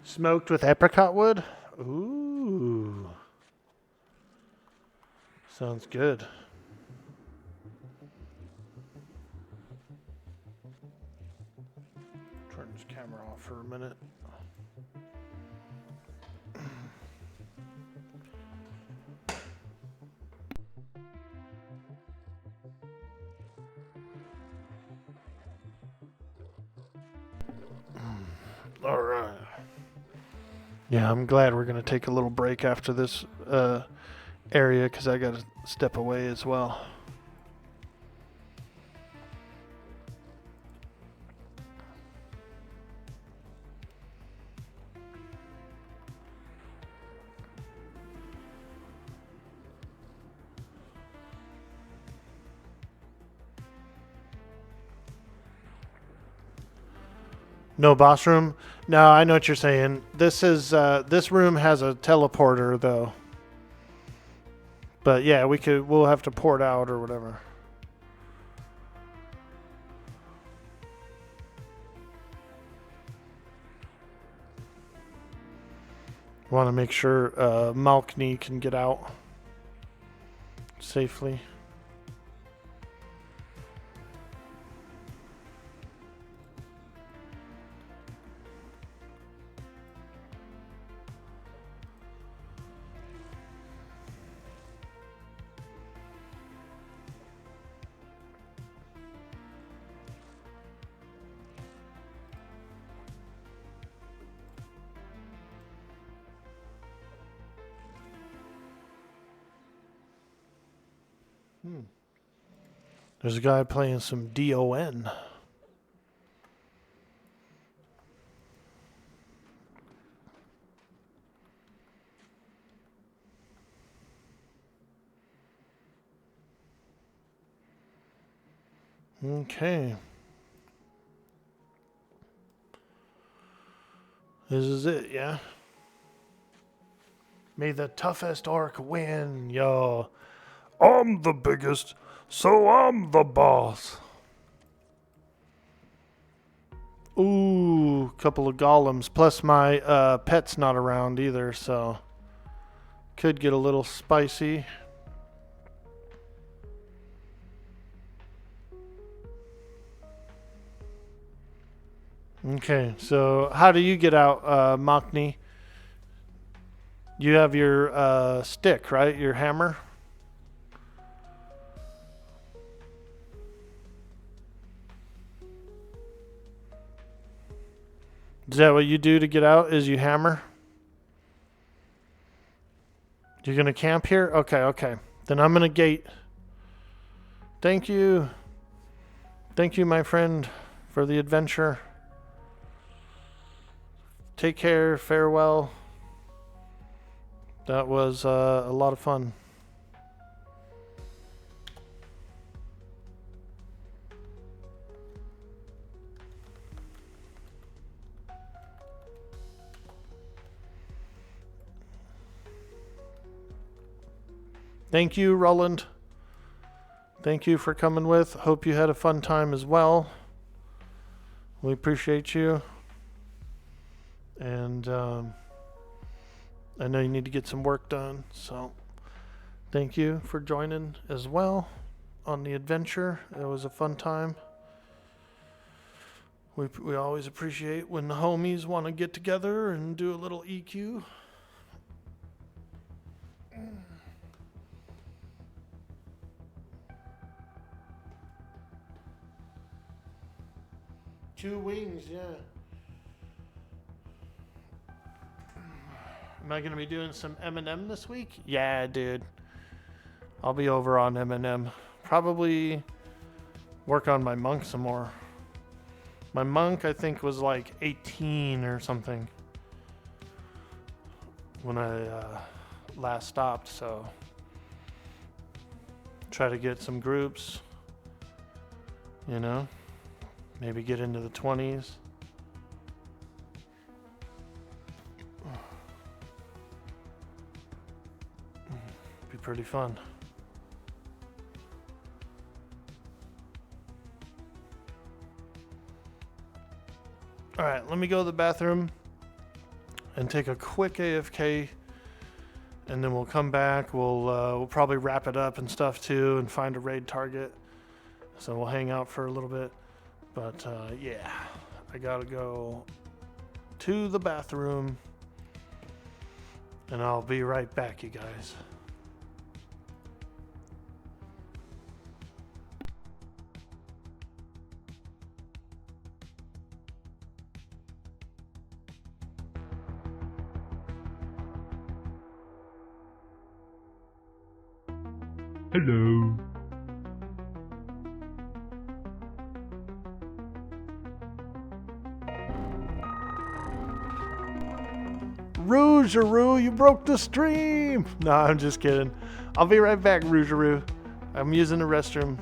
Smoked with apricot wood? Ooh. Sounds good. Turn this camera off for a minute. All right. Yeah, I'm glad we're going to take a little break after this area because I got to step away as well. No boss room? No, I know what you're saying. This room has a teleporter though. But yeah, we'll have to port out or whatever. Want to make sure Malkney can get out safely. There's a guy playing some DON. Okay. This is it, yeah? May the toughest orc win, yo. I'm the biggest, so I'm the boss. Ooh, couple of golems. Plus my pet's not around either, so could get a little spicy. Okay, so how do you get out, Makni? You have your stick, right? Your hammer? Is that what you do to get out? Is you hammer? You're going to camp here? Okay, okay. Then I'm going to gate. Thank you. Thank you, my friend, for the adventure. Take care. Farewell. That was a lot of fun. Thank you, Roland. Thank you for coming with. Hope you had a fun time as well. We appreciate you. And I know you need to get some work done, so thank you for joining as well on the adventure. It was a fun time. We always appreciate when the homies want to get together and do a little EQ. 2 wings, yeah. Am I going to be doing some M&M this week? Yeah, dude. I'll be over on M&M. Probably work on my monk some more. My monk, I think, was like 18 or something when I last stopped, so try to get some groups, you know, maybe get into the 20s. Be pretty fun. All right, let me go to the bathroom and take a quick AFK, and then we'll come back. We'll probably wrap it up and stuff too, and find a raid target. So we'll hang out for a little bit. But yeah, I gotta go to the bathroom, and I'll be right back, you guys. Hello. Rougeroo, you broke the stream! No, I'm just kidding. I'll be right back, Rougeroo. I'm using the restroom.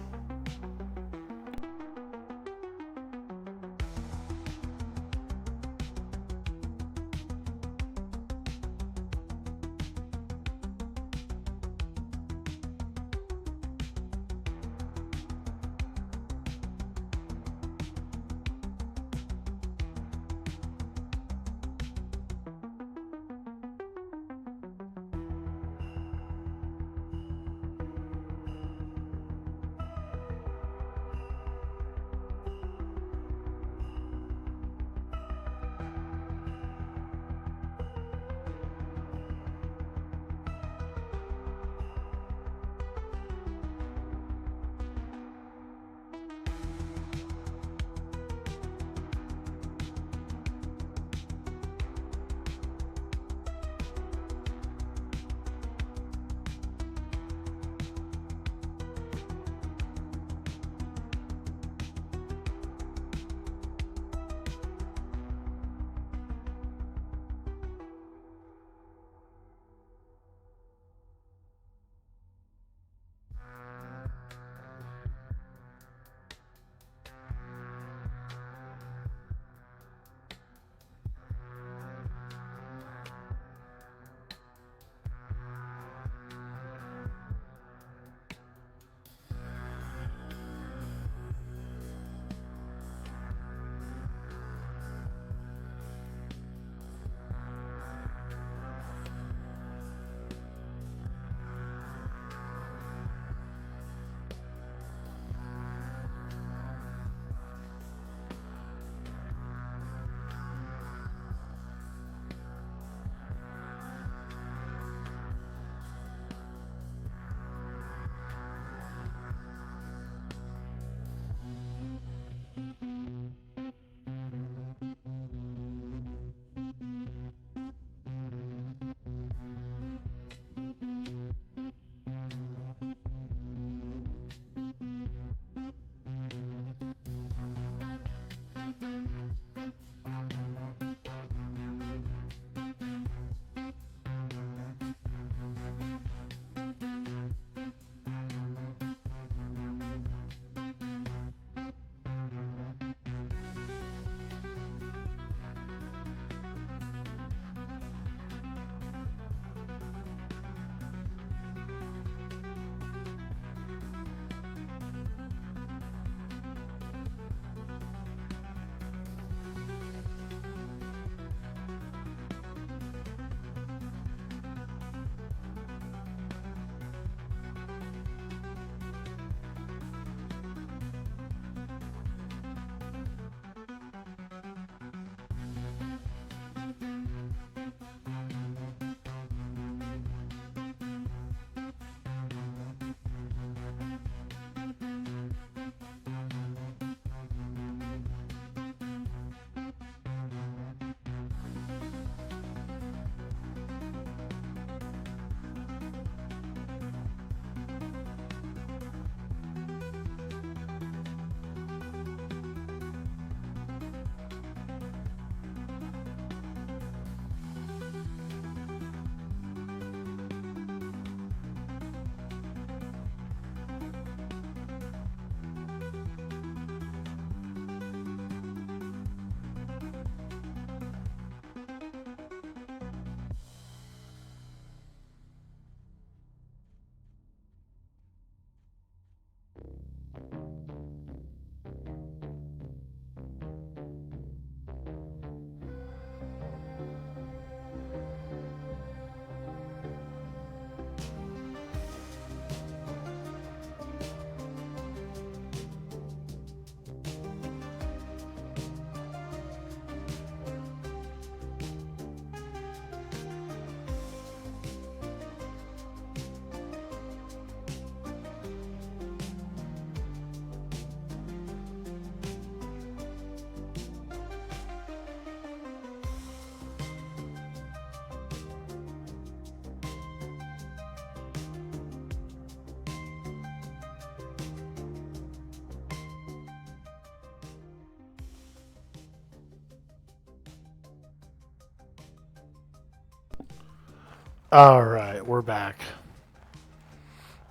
All right, we're back.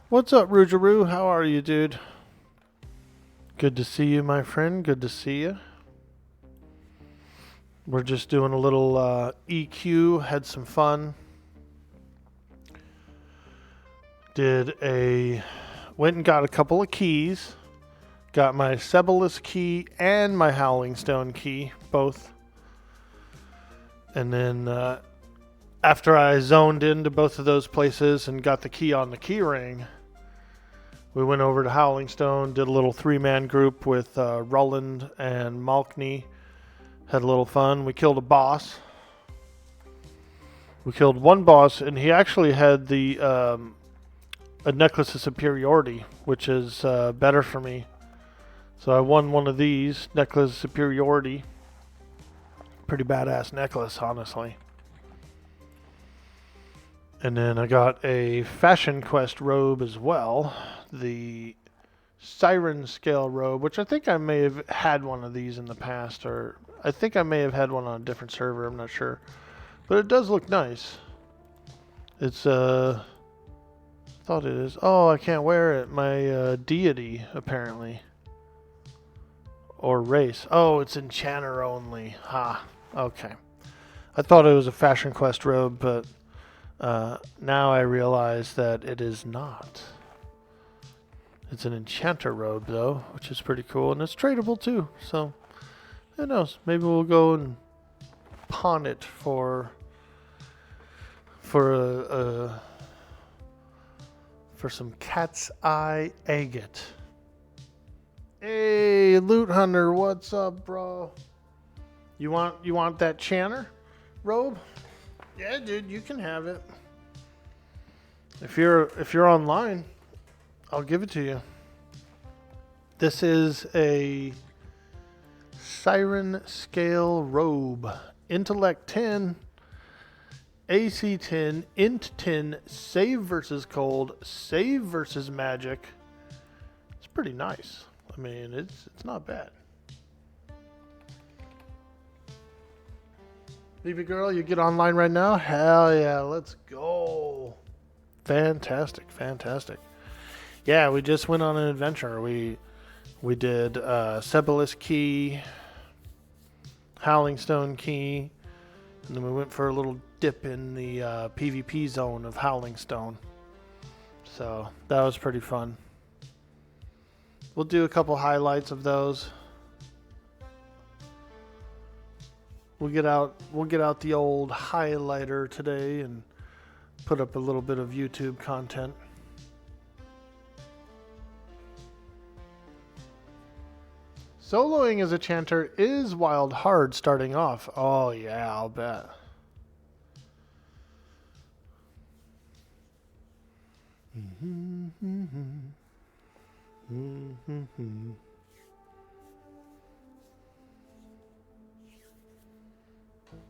What's up, Rougarou? How are you, dude? Good to see you, my friend. Good to see you. We're just doing a little EQ. Had some fun. Went and got a couple of keys. Got my Sebalus key and my Howling Stone key, both. And then after I zoned into both of those places and got the key on the key ring, we went over to Howling Stone, did a little 3-man group with Roland and Malkney. Had a little fun. We killed a boss. We killed one boss, and he actually had a Necklace of Superiority, which is better for me. So I won one of these, Necklace of Superiority. Pretty badass necklace, honestly. And then I got a Fashion Quest robe as well. The Siren Scale robe, which I think I may have had one of these in the past, or I think I may have had one on a different server, I'm not sure. But it does look nice. It's, thought it is. Oh, I can't wear it. My deity, apparently. Or race. Oh, it's enchanter only. Ha. Okay. I thought it was a Fashion Quest robe, but now I realize that it is not. It's an enchanter robe, though, which is pretty cool. And it's tradable, too. So, who knows? Maybe we'll go and pawn it for some cat's eye agate. Hey, Loot Hunter, what's up, bro? You want that Chanter robe? Yeah, dude, you can have it. If you're online, I'll give it to you. This is a Siren Scale robe. Intellect 10, AC 10, Int 10, Save versus Cold, Save versus Magic. It's pretty nice. I mean, it's not bad. Baby girl, you get online right now? Hell yeah, let's go. Fantastic, fantastic. Yeah, we just went on an adventure. We did Sebalus Key, Howling Stone Key, and then we went for a little dip in the PvP zone of Howling Stone. So that was pretty fun. We'll do a couple highlights of those. We'll get out the old highlighter today and put up a little bit of YouTube content. Soloing as a chanter is wild hard starting off. Oh yeah, I'll bet.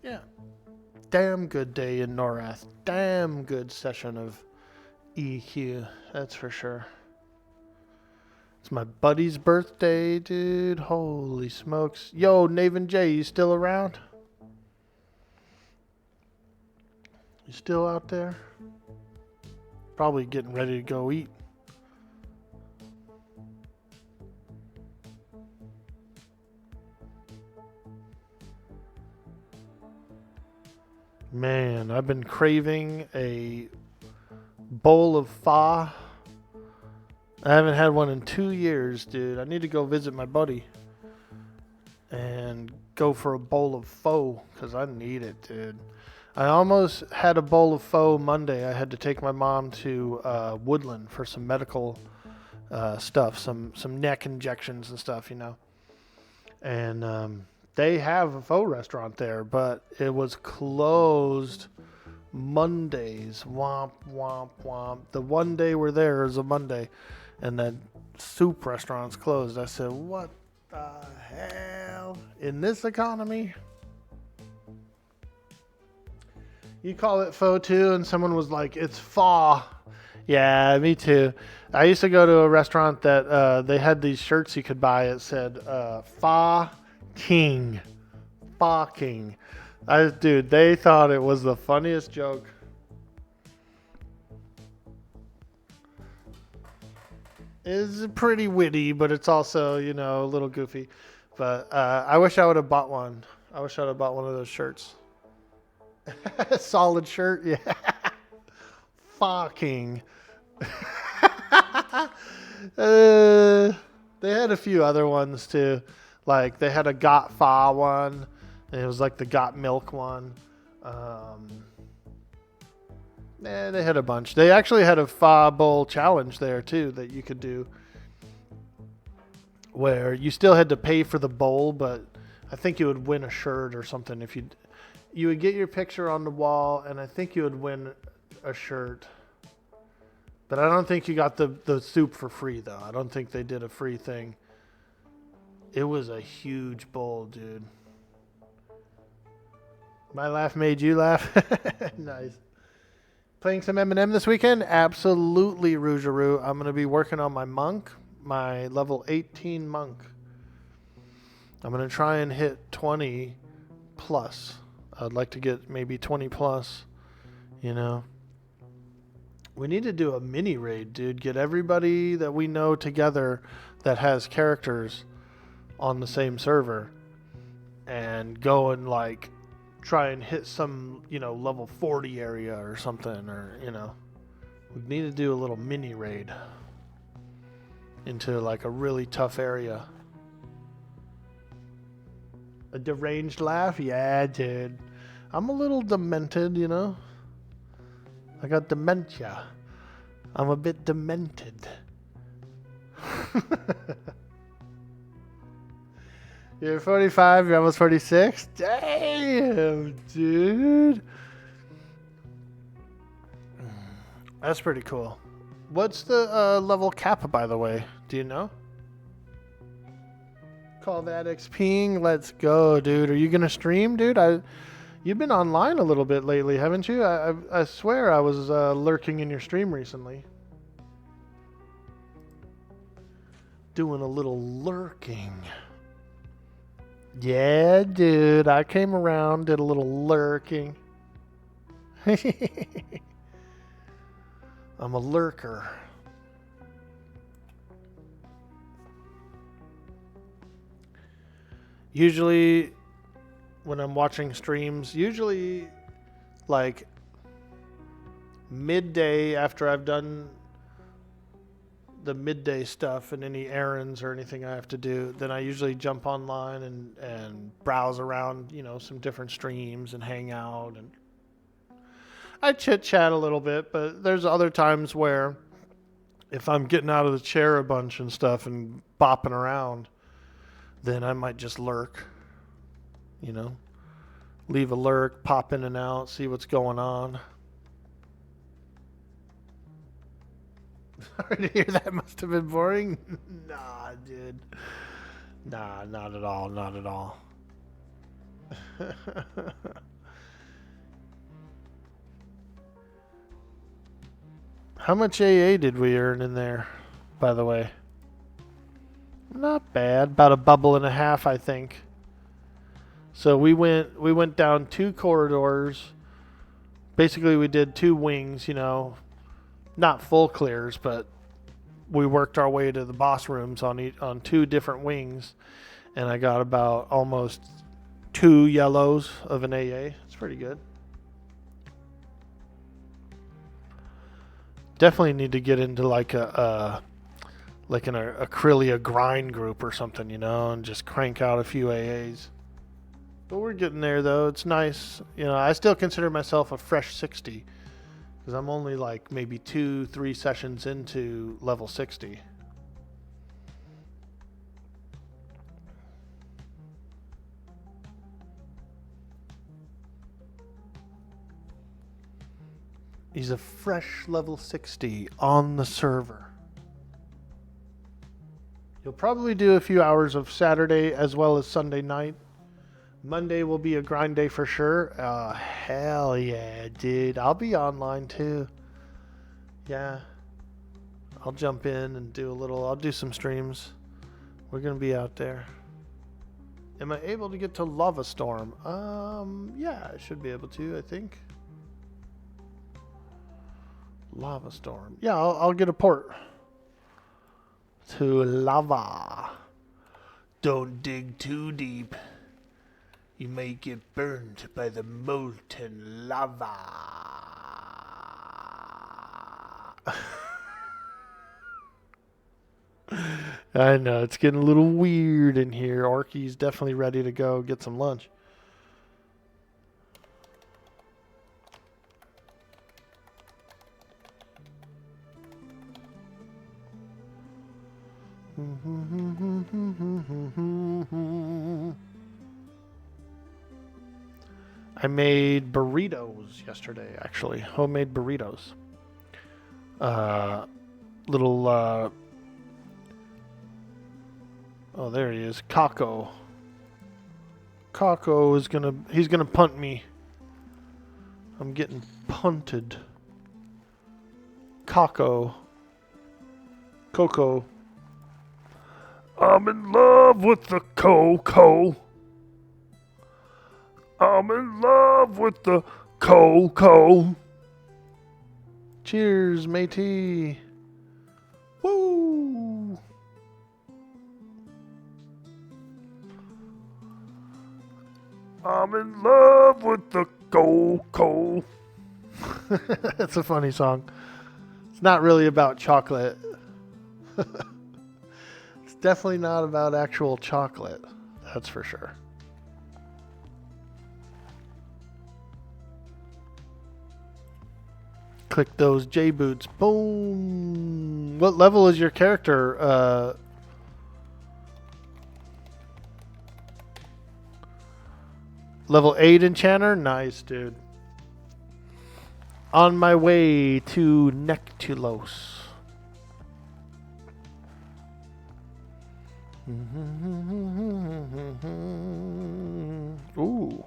Yeah. Damn good day in Norath. Damn good session of EQ. That's for sure. It's my buddy's birthday, dude. Holy smokes. Yo, Naven J, you still around? You still out there? Probably getting ready to go eat. Man, I've been craving a bowl of pho. I haven't had one in 2 years, dude. I need to go visit my buddy and go for a bowl of pho because I need it, dude. I almost had a bowl of pho Monday. I had to take my mom to Woodland for some medical stuff, some neck injections and stuff, you know. And they have a pho restaurant there, but it was closed Mondays. Womp, womp, womp. The one day we're there is a Monday, and that soup restaurant's closed. I said, what the hell? In this economy? You call it pho too, and someone was like, it's pho. Yeah, me too. I used to go to a restaurant that they had these shirts you could buy. It said, pho King. Pho King. Dude, they thought it was the funniest joke. It's pretty witty, but it's also, you know, a little goofy. But I wish I would have bought one. I wish I would have bought one of those shirts. Solid shirt, yeah. Fucking. They had a few other ones too. Like they had a Got Fa one, and it was like the Got Milk one. They had a bunch. They actually had a Fa Bowl challenge there too that you could do, where you still had to pay for the bowl, but I think you would win a shirt or something if you would get your picture on the wall, and I think you would win a shirt. But I don't think you got the soup for free, though. I don't think they did a free thing. It was a huge bowl, dude. My laugh made you laugh? Nice. Playing some M&M this weekend? Absolutely, Rougeroo. I'm going to be working on my monk, my level 18 monk. I'm going to try and hit 20 plus. I'd like to get maybe 20 plus, you know. We need to do a mini raid, dude. Get everybody that we know together that has characters on the same server and go and like try and hit some, you know, level 40 area or something, or, you know, we need to do a little mini raid into like a really tough area. A deranged laugh? Yeah, dude. I'm a little demented, you know. I got dementia. I'm a bit demented. You're 45, you're almost 46? Damn, dude. That's pretty cool. What's the level cap, by the way? Do you know? Call that XPing. Let's go, dude. Are you going to stream, dude? You've been online a little bit lately, haven't you? I swear I was lurking in your stream recently. Doing a little lurking. Yeah, dude. I came around, did a little lurking. I'm a lurker. Usually when I'm watching streams, usually like midday after I've done the midday stuff and any errands or anything I have to do, then I usually jump online and browse around, you know, some different streams and hang out, and I chit chat a little bit. But there's other times where if I'm getting out of the chair a bunch and stuff and bopping around, then I might just lurk, you know, leave a lurk, pop in and out, see what's going on. Sorry to hear that. Must have been boring. Nah, dude. Nah, not at all. Not at all. How much AA did we earn in there, by the way? Not bad. About a bubble and a half, I think. So we went down 2 corridors. Basically, we did 2 wings, you know. Not full clears, but we worked our way to the boss rooms on 2 different wings, and I got about almost 2 yellows of an AA. It's pretty good. Definitely need to get into like an Acrylia grind group or something, you know, and just crank out a few AAs. But we're getting there, though. It's nice. You know, I still consider myself a fresh 60. Because I'm only like maybe 2-3 sessions into level 60. He's a fresh level 60 on the server. You'll probably do a few hours of Saturday as well as Sunday night. Monday will be a grind day for sure. Hell yeah, dude. I'll be online too. Yeah. I'll jump in and I'll do some streams. We're going to be out there. Am I able to get to Lava Storm? Yeah, I should be able to, I think. Lava Storm. Yeah, I'll get a port. to lava. Don't dig too deep. You may get burned by the molten lava. I know, it's getting a little weird in here. Orky's definitely ready to go get some lunch. I made burritos yesterday, actually. Homemade burritos. Little, oh, there he is. Kako. Kako is he's gonna punt me. I'm getting punted. Kako. Coco. I'm in love with the Coco. I'm in love with the Coco. Cheers, matey. Woo! I'm in love with the Coco. That's a funny song. It's not really about chocolate. It's definitely not about actual chocolate. That's for sure. Click those J boots. Boom. What level is your character? Level 8 enchanter? Nice, dude. On my way to Nectulos. Ooh.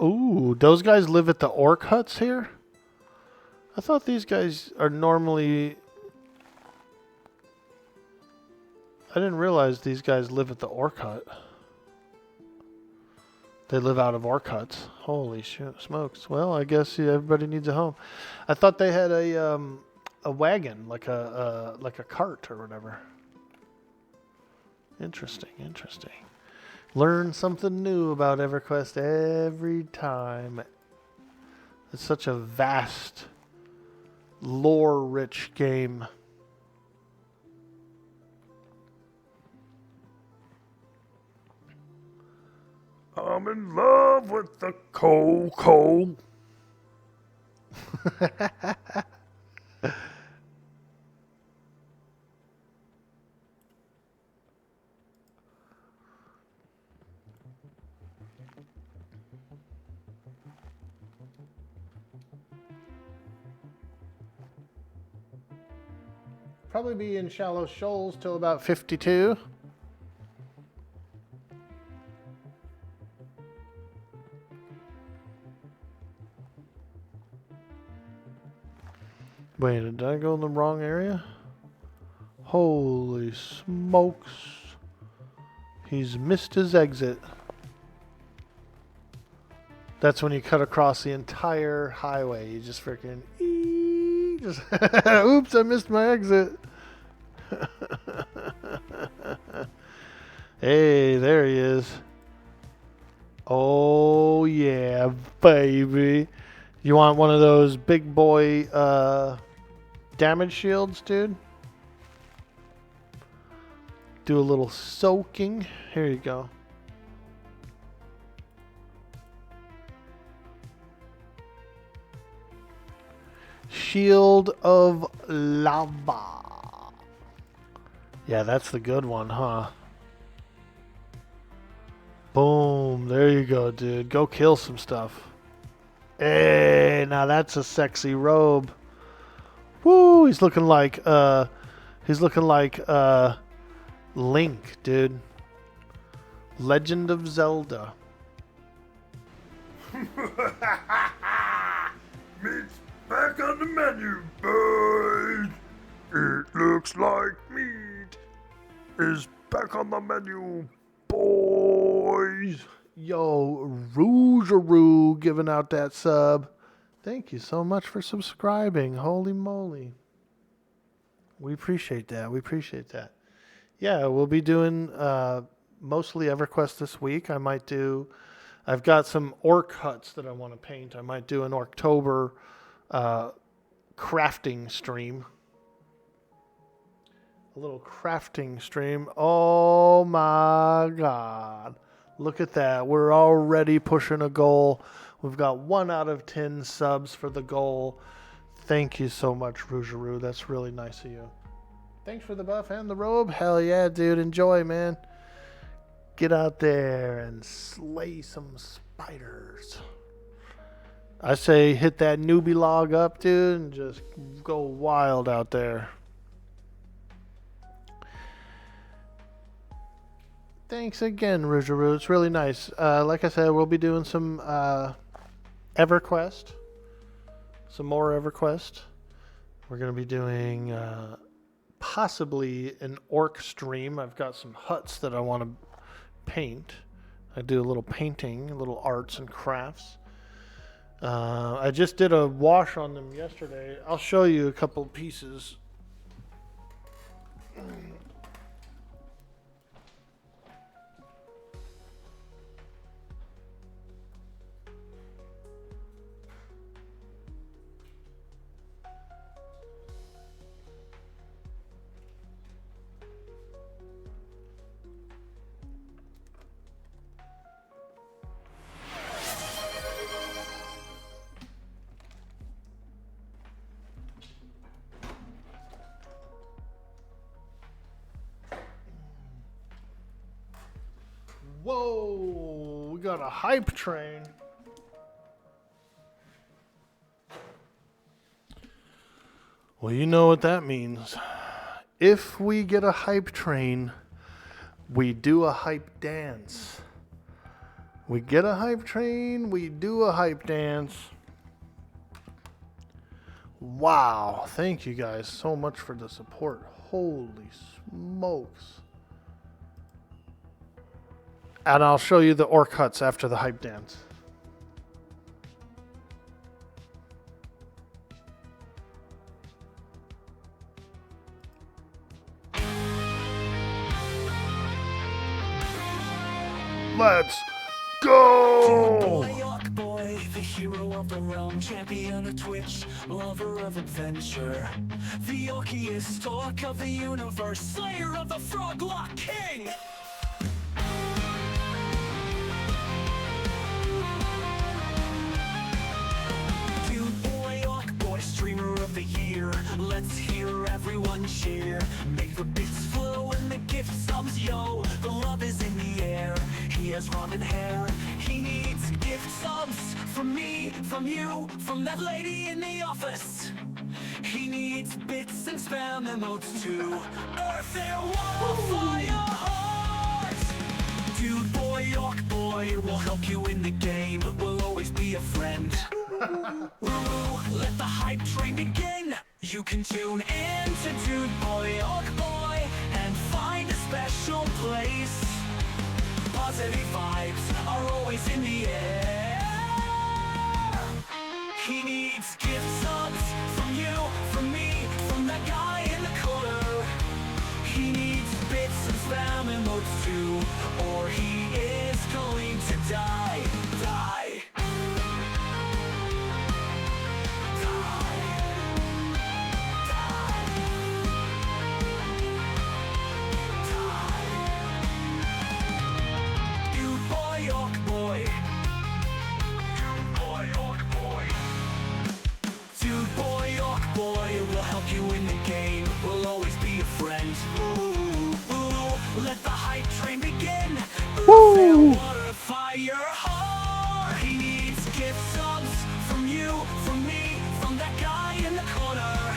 Ooh, those guys live at the orc huts here? I thought these guys are normally... I didn't realize these guys live at the orc hut. They live out of orc huts. Holy shit, smokes. Well, I guess everybody needs a home. I thought they had a wagon, like a cart or whatever. Interesting, interesting. Learn something new about EverQuest every time. It's such a vast, lore-rich game. I'm in love with the Coco. Probably be in Shallow Shoals till about 52. Wait, did I go in the wrong area? Holy smokes. He's missed his exit. That's when you cut across the entire highway. You just freaking... Just oops, I missed my exit. Hey, there he is. Oh, yeah, baby. You want one of those big boy damage shields, dude? Do a little soaking. Here you go. Shield of Lava. Yeah, that's the good one, huh? Boom. There you go, dude. Go kill some stuff. Hey, now that's a sexy robe. Woo, he's looking like Link, dude. Legend of Zelda. Meat's back on the menu, boys. It looks like meat is back on the menu, boys. Yo, Rougeroo giving out that sub. Thank you so much for subscribing. Holy moly. We appreciate that. We appreciate that. Yeah, we'll be doing mostly EverQuest this week. I've got some orc huts that I want to paint. I might do an October crafting stream. A little crafting stream. Oh my God. Look at that. We're already pushing a goal. We've got 1 out of 10 subs for the goal. Thank you so much, Rougeroo. That's really nice of you. Thanks for the buff and the robe. Hell yeah, dude. Enjoy, man. Get out there and slay some spiders. I say hit that newbie log up, dude, and just go wild out there. Thanks again, Rougeroo. It's really nice. Like I said, we'll be doing some EverQuest. Some more EverQuest. We're going to be doing possibly an orc stream. I've got some huts that I want to paint. I do a little painting, a little arts and crafts. I just did a wash on them yesterday. I'll show you a couple pieces. Whoa, we got a hype train. Well, you know what that means. If we get a hype train, we do a hype dance. We get a hype train, we do a hype dance. Wow, thank you guys so much for the support. Holy smokes. And I'll show you the orc huts after the hype dance. Let's go! Orkboy, the hero of the realm, champion of Twitch, lover of adventure, the orkiest orc of the universe, slayer of the Froglock King! Dude boy, Orkboy, streamer of the year, let's hear everyone cheer. Make the bits flow and the gift subs, yo, the love is in the air. He has ramen hair, he needs gift subs from me, from you, from that lady in the office. He needs bits and spam emotes too. Earth, air, water, fire, heart. Dude boy, Orkboy, will help you in the game, will always be a friend. Let the hype train begin. You can tune in to Dude Boy, Orkboy, and find a special place. Positive vibes are always in the air. He needs gift subs from you, from me, from that guy in the corner. He needs bits and spam emotes too, or he is going to die. Die. You in the game, will always be a friend. Ooh, ooh, let the hype train begin. Ooh, water, fire, heart. He needs gift subs from you, from me, from that guy in the corner.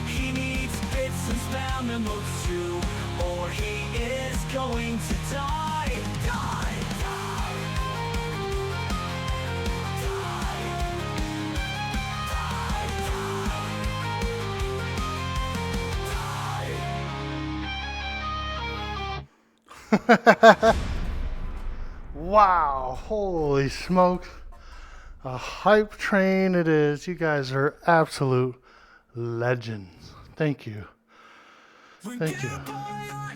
He needs bits and spam emotes too, or he is going to die. Die. Wow, holy smokes. A hype train it is. You guys are absolute legends. Thank you. Thank you.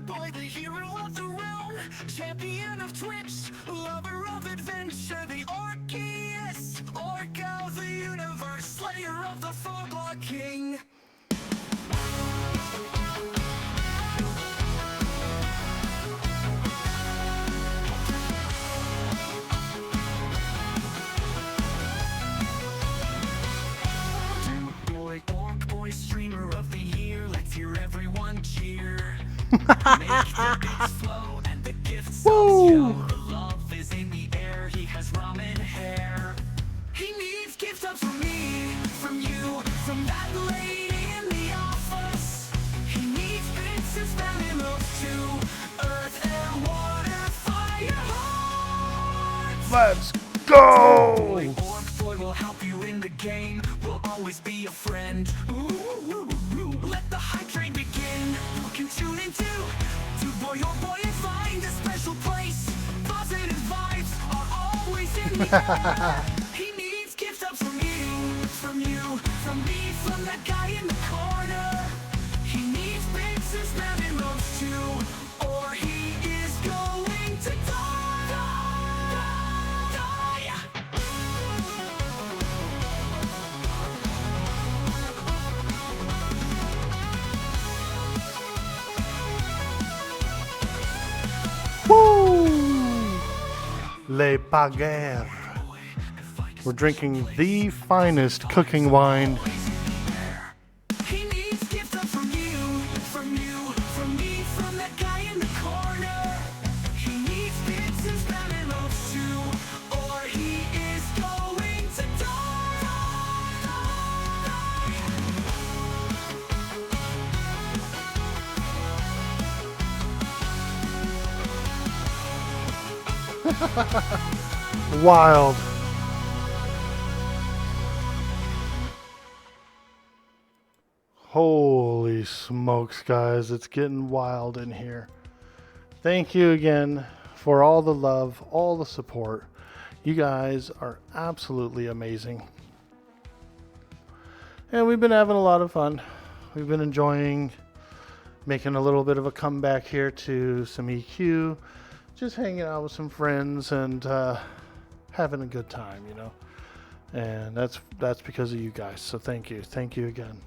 Orkboy, the hero of the realm, champion of Twitch, lover of adventure, the Orkiest, Orc of the universe, slayer of the Foglog King. Orkboy, streamer of the year, let's hear everyone cheer. Make the beats flow and the gifts yo. The love is in the air, he has ramen hair. He needs gifts up from me, from you, from that lady in the office. He needs bits and spelling to earth and water, fire, hearts. Let's go! Orkboy will help you in the game, will always be a friend. Ooh, let the hype train begin. You can tune into Orkboy and find a special place. Positive vibes are always in the air. He needs gifts up from you, from me, from that guy in the corner. He needs bits and spamming moves too, or he is going to die. Woo! Le Paguer. We're drinking the finest cooking wine. He needs gifts up from you, from me, from that guy in the corner. He needs bits and spamming moves too, or he is going to die. Wild. Holy smokes, guys. It's getting wild in here. Thank you again for all the love, all the support. You guys are absolutely amazing. And we've been having a lot of fun. We've been enjoying making a little bit of a comeback here to some EQ. Just hanging out with some friends and having a good time, you know. And that's because of you guys. So thank you. Thank you again.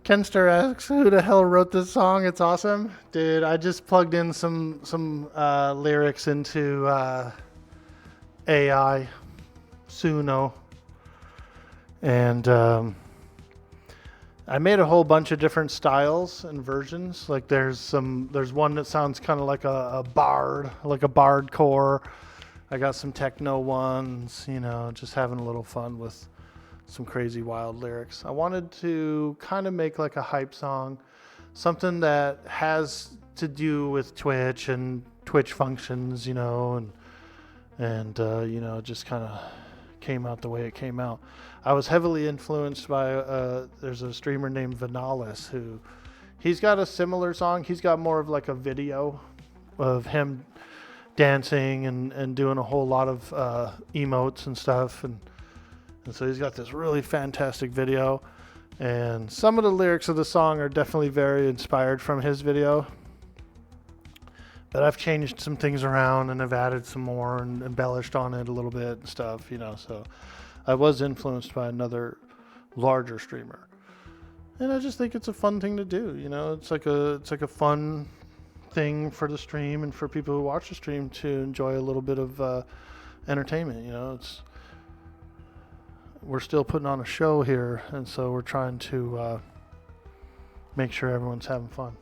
Kenster asks, who the hell wrote this song? It's awesome. Dude, I just plugged in some lyrics into AI, Suno. And I made a whole bunch of different styles and versions. Like there's one that sounds kind of like a bard, like a bardcore. I got some techno ones, you know, just having a little fun with some crazy wild lyrics. I wanted to kind of make like a hype song, something that has to do with Twitch and Twitch functions, you know, and you know, just kind of came out the way it came out. I was heavily influenced by there's a streamer named Venalis who he's got a similar song. He's got more of like a video of him dancing and doing a whole lot of emotes and stuff, and so he's got this really fantastic video, and some of the lyrics of the song are definitely very inspired from his video, but I've changed some things around and I've added some more and embellished on it a little bit and stuff, you know. So I was influenced by another larger streamer, and I just think it's a fun thing to do, you know. It's like a fun thing for the stream and for people who watch the stream to enjoy a little bit of entertainment, you know. We're still putting on a show here, and so we're trying to make sure everyone's having fun,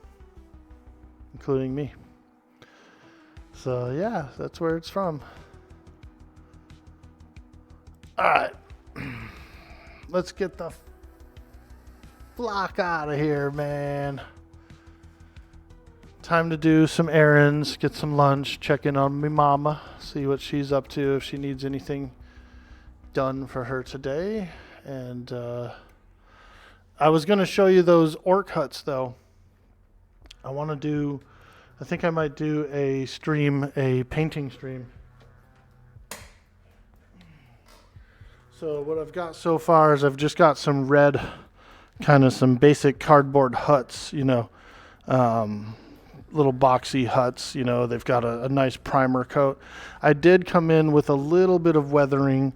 including me. So yeah, that's where it's from. Alright, let's get the flock out of here, man. Time to do some errands, get some lunch, check in on me mama, see what she's up to, if she needs anything done for her today. And I was going to show you those orc huts though. I think I might do a painting stream. So what I've got so far is I've just got some red, kind of some basic cardboard huts, you know. little boxy huts. You know, they've got a nice primer coat. I did come in with a little bit of weathering,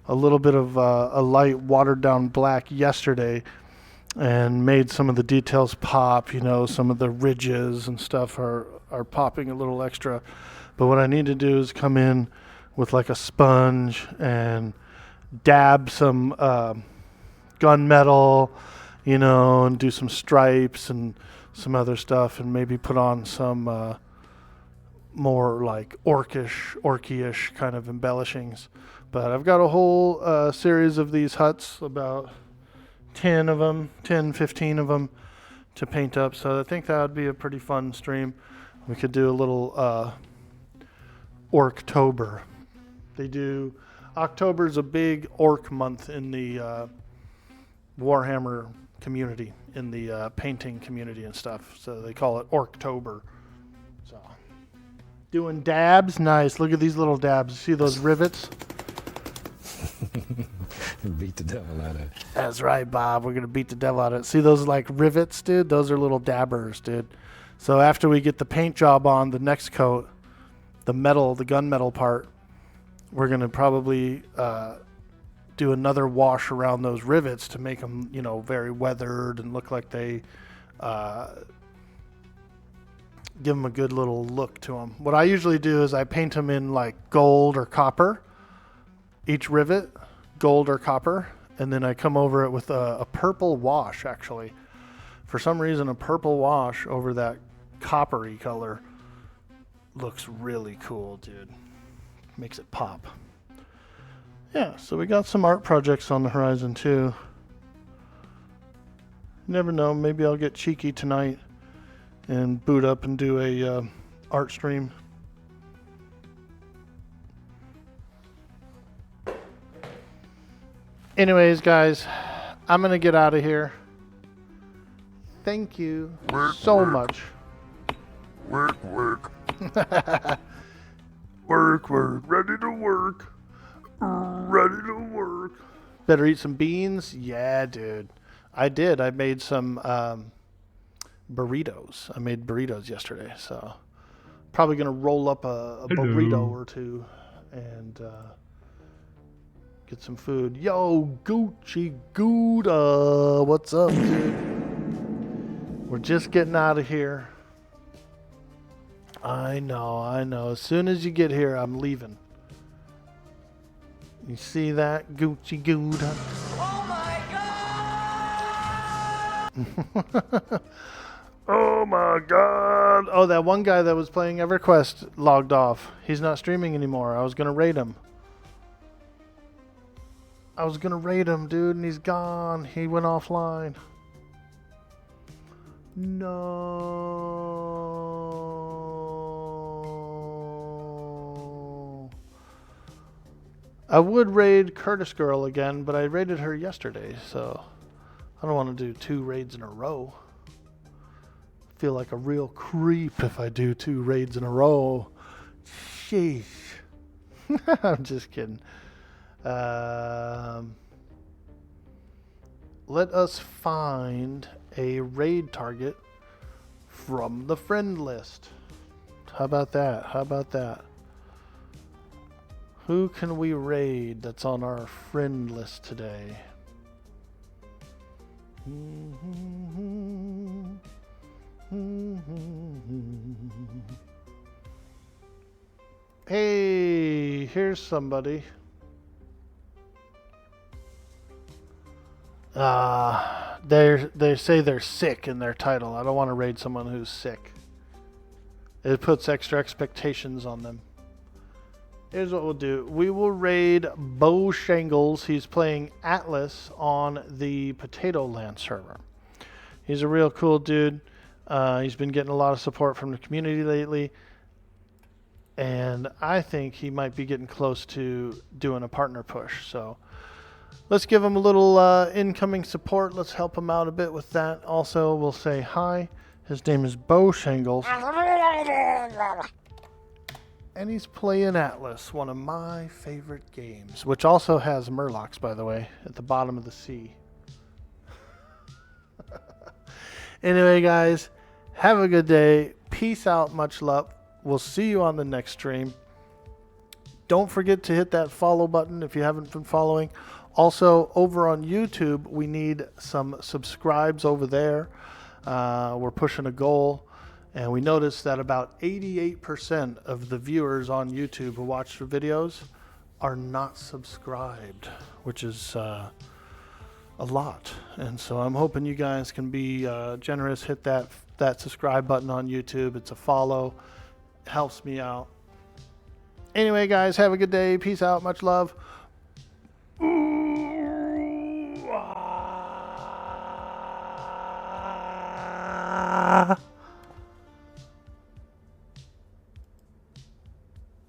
a little bit of a light watered down black yesterday, and made some of the details pop. You know, some of the ridges and stuff are popping a little extra. But what I need to do is come in with like a sponge and dab some gunmetal, you know, and do some stripes and some other stuff, and maybe put on some more like orky-ish kind of embellishings. But I've got a whole series of these huts, about 10 of them, 10, 15 of them to paint up. So I think that would be a pretty fun stream. We could do a little Orktober. They do, October's a big orc month in the Warhammer community, in the painting community and stuff. So they call it Orktober. So doing dabs, nice. Look at these little dabs. See those rivets? Beat the devil out of it. That's right, Bob. We're gonna beat the devil out of it. See those like rivets, dude? Those are little dabbers, dude. So after we get the paint job on the next coat, the metal, the gunmetal part, we're going to probably do another wash around those rivets to make them, you know, very weathered and look like they give them a good little look to them. What I usually do is I paint them in like gold or copper, each rivet, gold or copper, and then I come over it with a purple wash, actually. For some reason, a purple wash over that coppery color looks really cool, dude. Makes it pop. Yeah, so we got some art projects on the horizon too. Never know, maybe I'll get cheeky tonight and boot up and do a art stream. Anyways, guys, I'm gonna get out of here. Thank you so much. Work. Work. Ready to work. Ready to work. Better eat some beans? Yeah, dude. I did. I made some burritos. I made burritos yesterday, so probably going to roll up a burrito or two and get some food. Yo, Gucci Gouda. What's up, dude? We're just getting out of here. I know. As soon as you get here, I'm leaving. You see that? Gucci Gouda. Oh my god! Oh my god! Oh, that one guy that was playing EverQuest logged off. He's not streaming anymore. I was going to raid him. Dude, and he's gone. He went offline. No. I would raid Curtis Girl again, but I raided her yesterday, so I don't want to do 2 raids in a row. Feel like a real creep if I do 2 raids in a row. Sheesh. I'm just kidding. Let us find a raid target from the friend list. How about that? Who can we raid that's on our friend list today? Hey, here's somebody. They say they're sick in their title. I don't want to raid someone who's sick. It puts extra expectations on them. Here's what we'll do. We will raid Bo Shangles. He's playing Atlas on the Potato Land server. He's a real cool dude. He's been getting a lot of support from the community lately. And I think he might be getting close to doing a partner push. So let's give him a little incoming support. Let's help him out a bit with that. Also, we'll say hi. His name is Bo Shangles. And he's playing Atlas, one of my favorite games, which also has Murlocs, by the way, at the bottom of the sea. Anyway, guys, Have a good day. Peace out. Much love. We'll see you on the next stream. Don't forget to hit that follow button if you haven't been following. Also, over on YouTube, we need some subscribes over there. We're pushing a goal. And we noticed that about 88% of the viewers on YouTube who watch the videos are not subscribed, which is a lot. And so I'm hoping you guys can be generous. Hit that subscribe button on YouTube. It's a follow. It helps me out. Anyway, guys, have a good day. Peace out. Much love. Ooh, ah.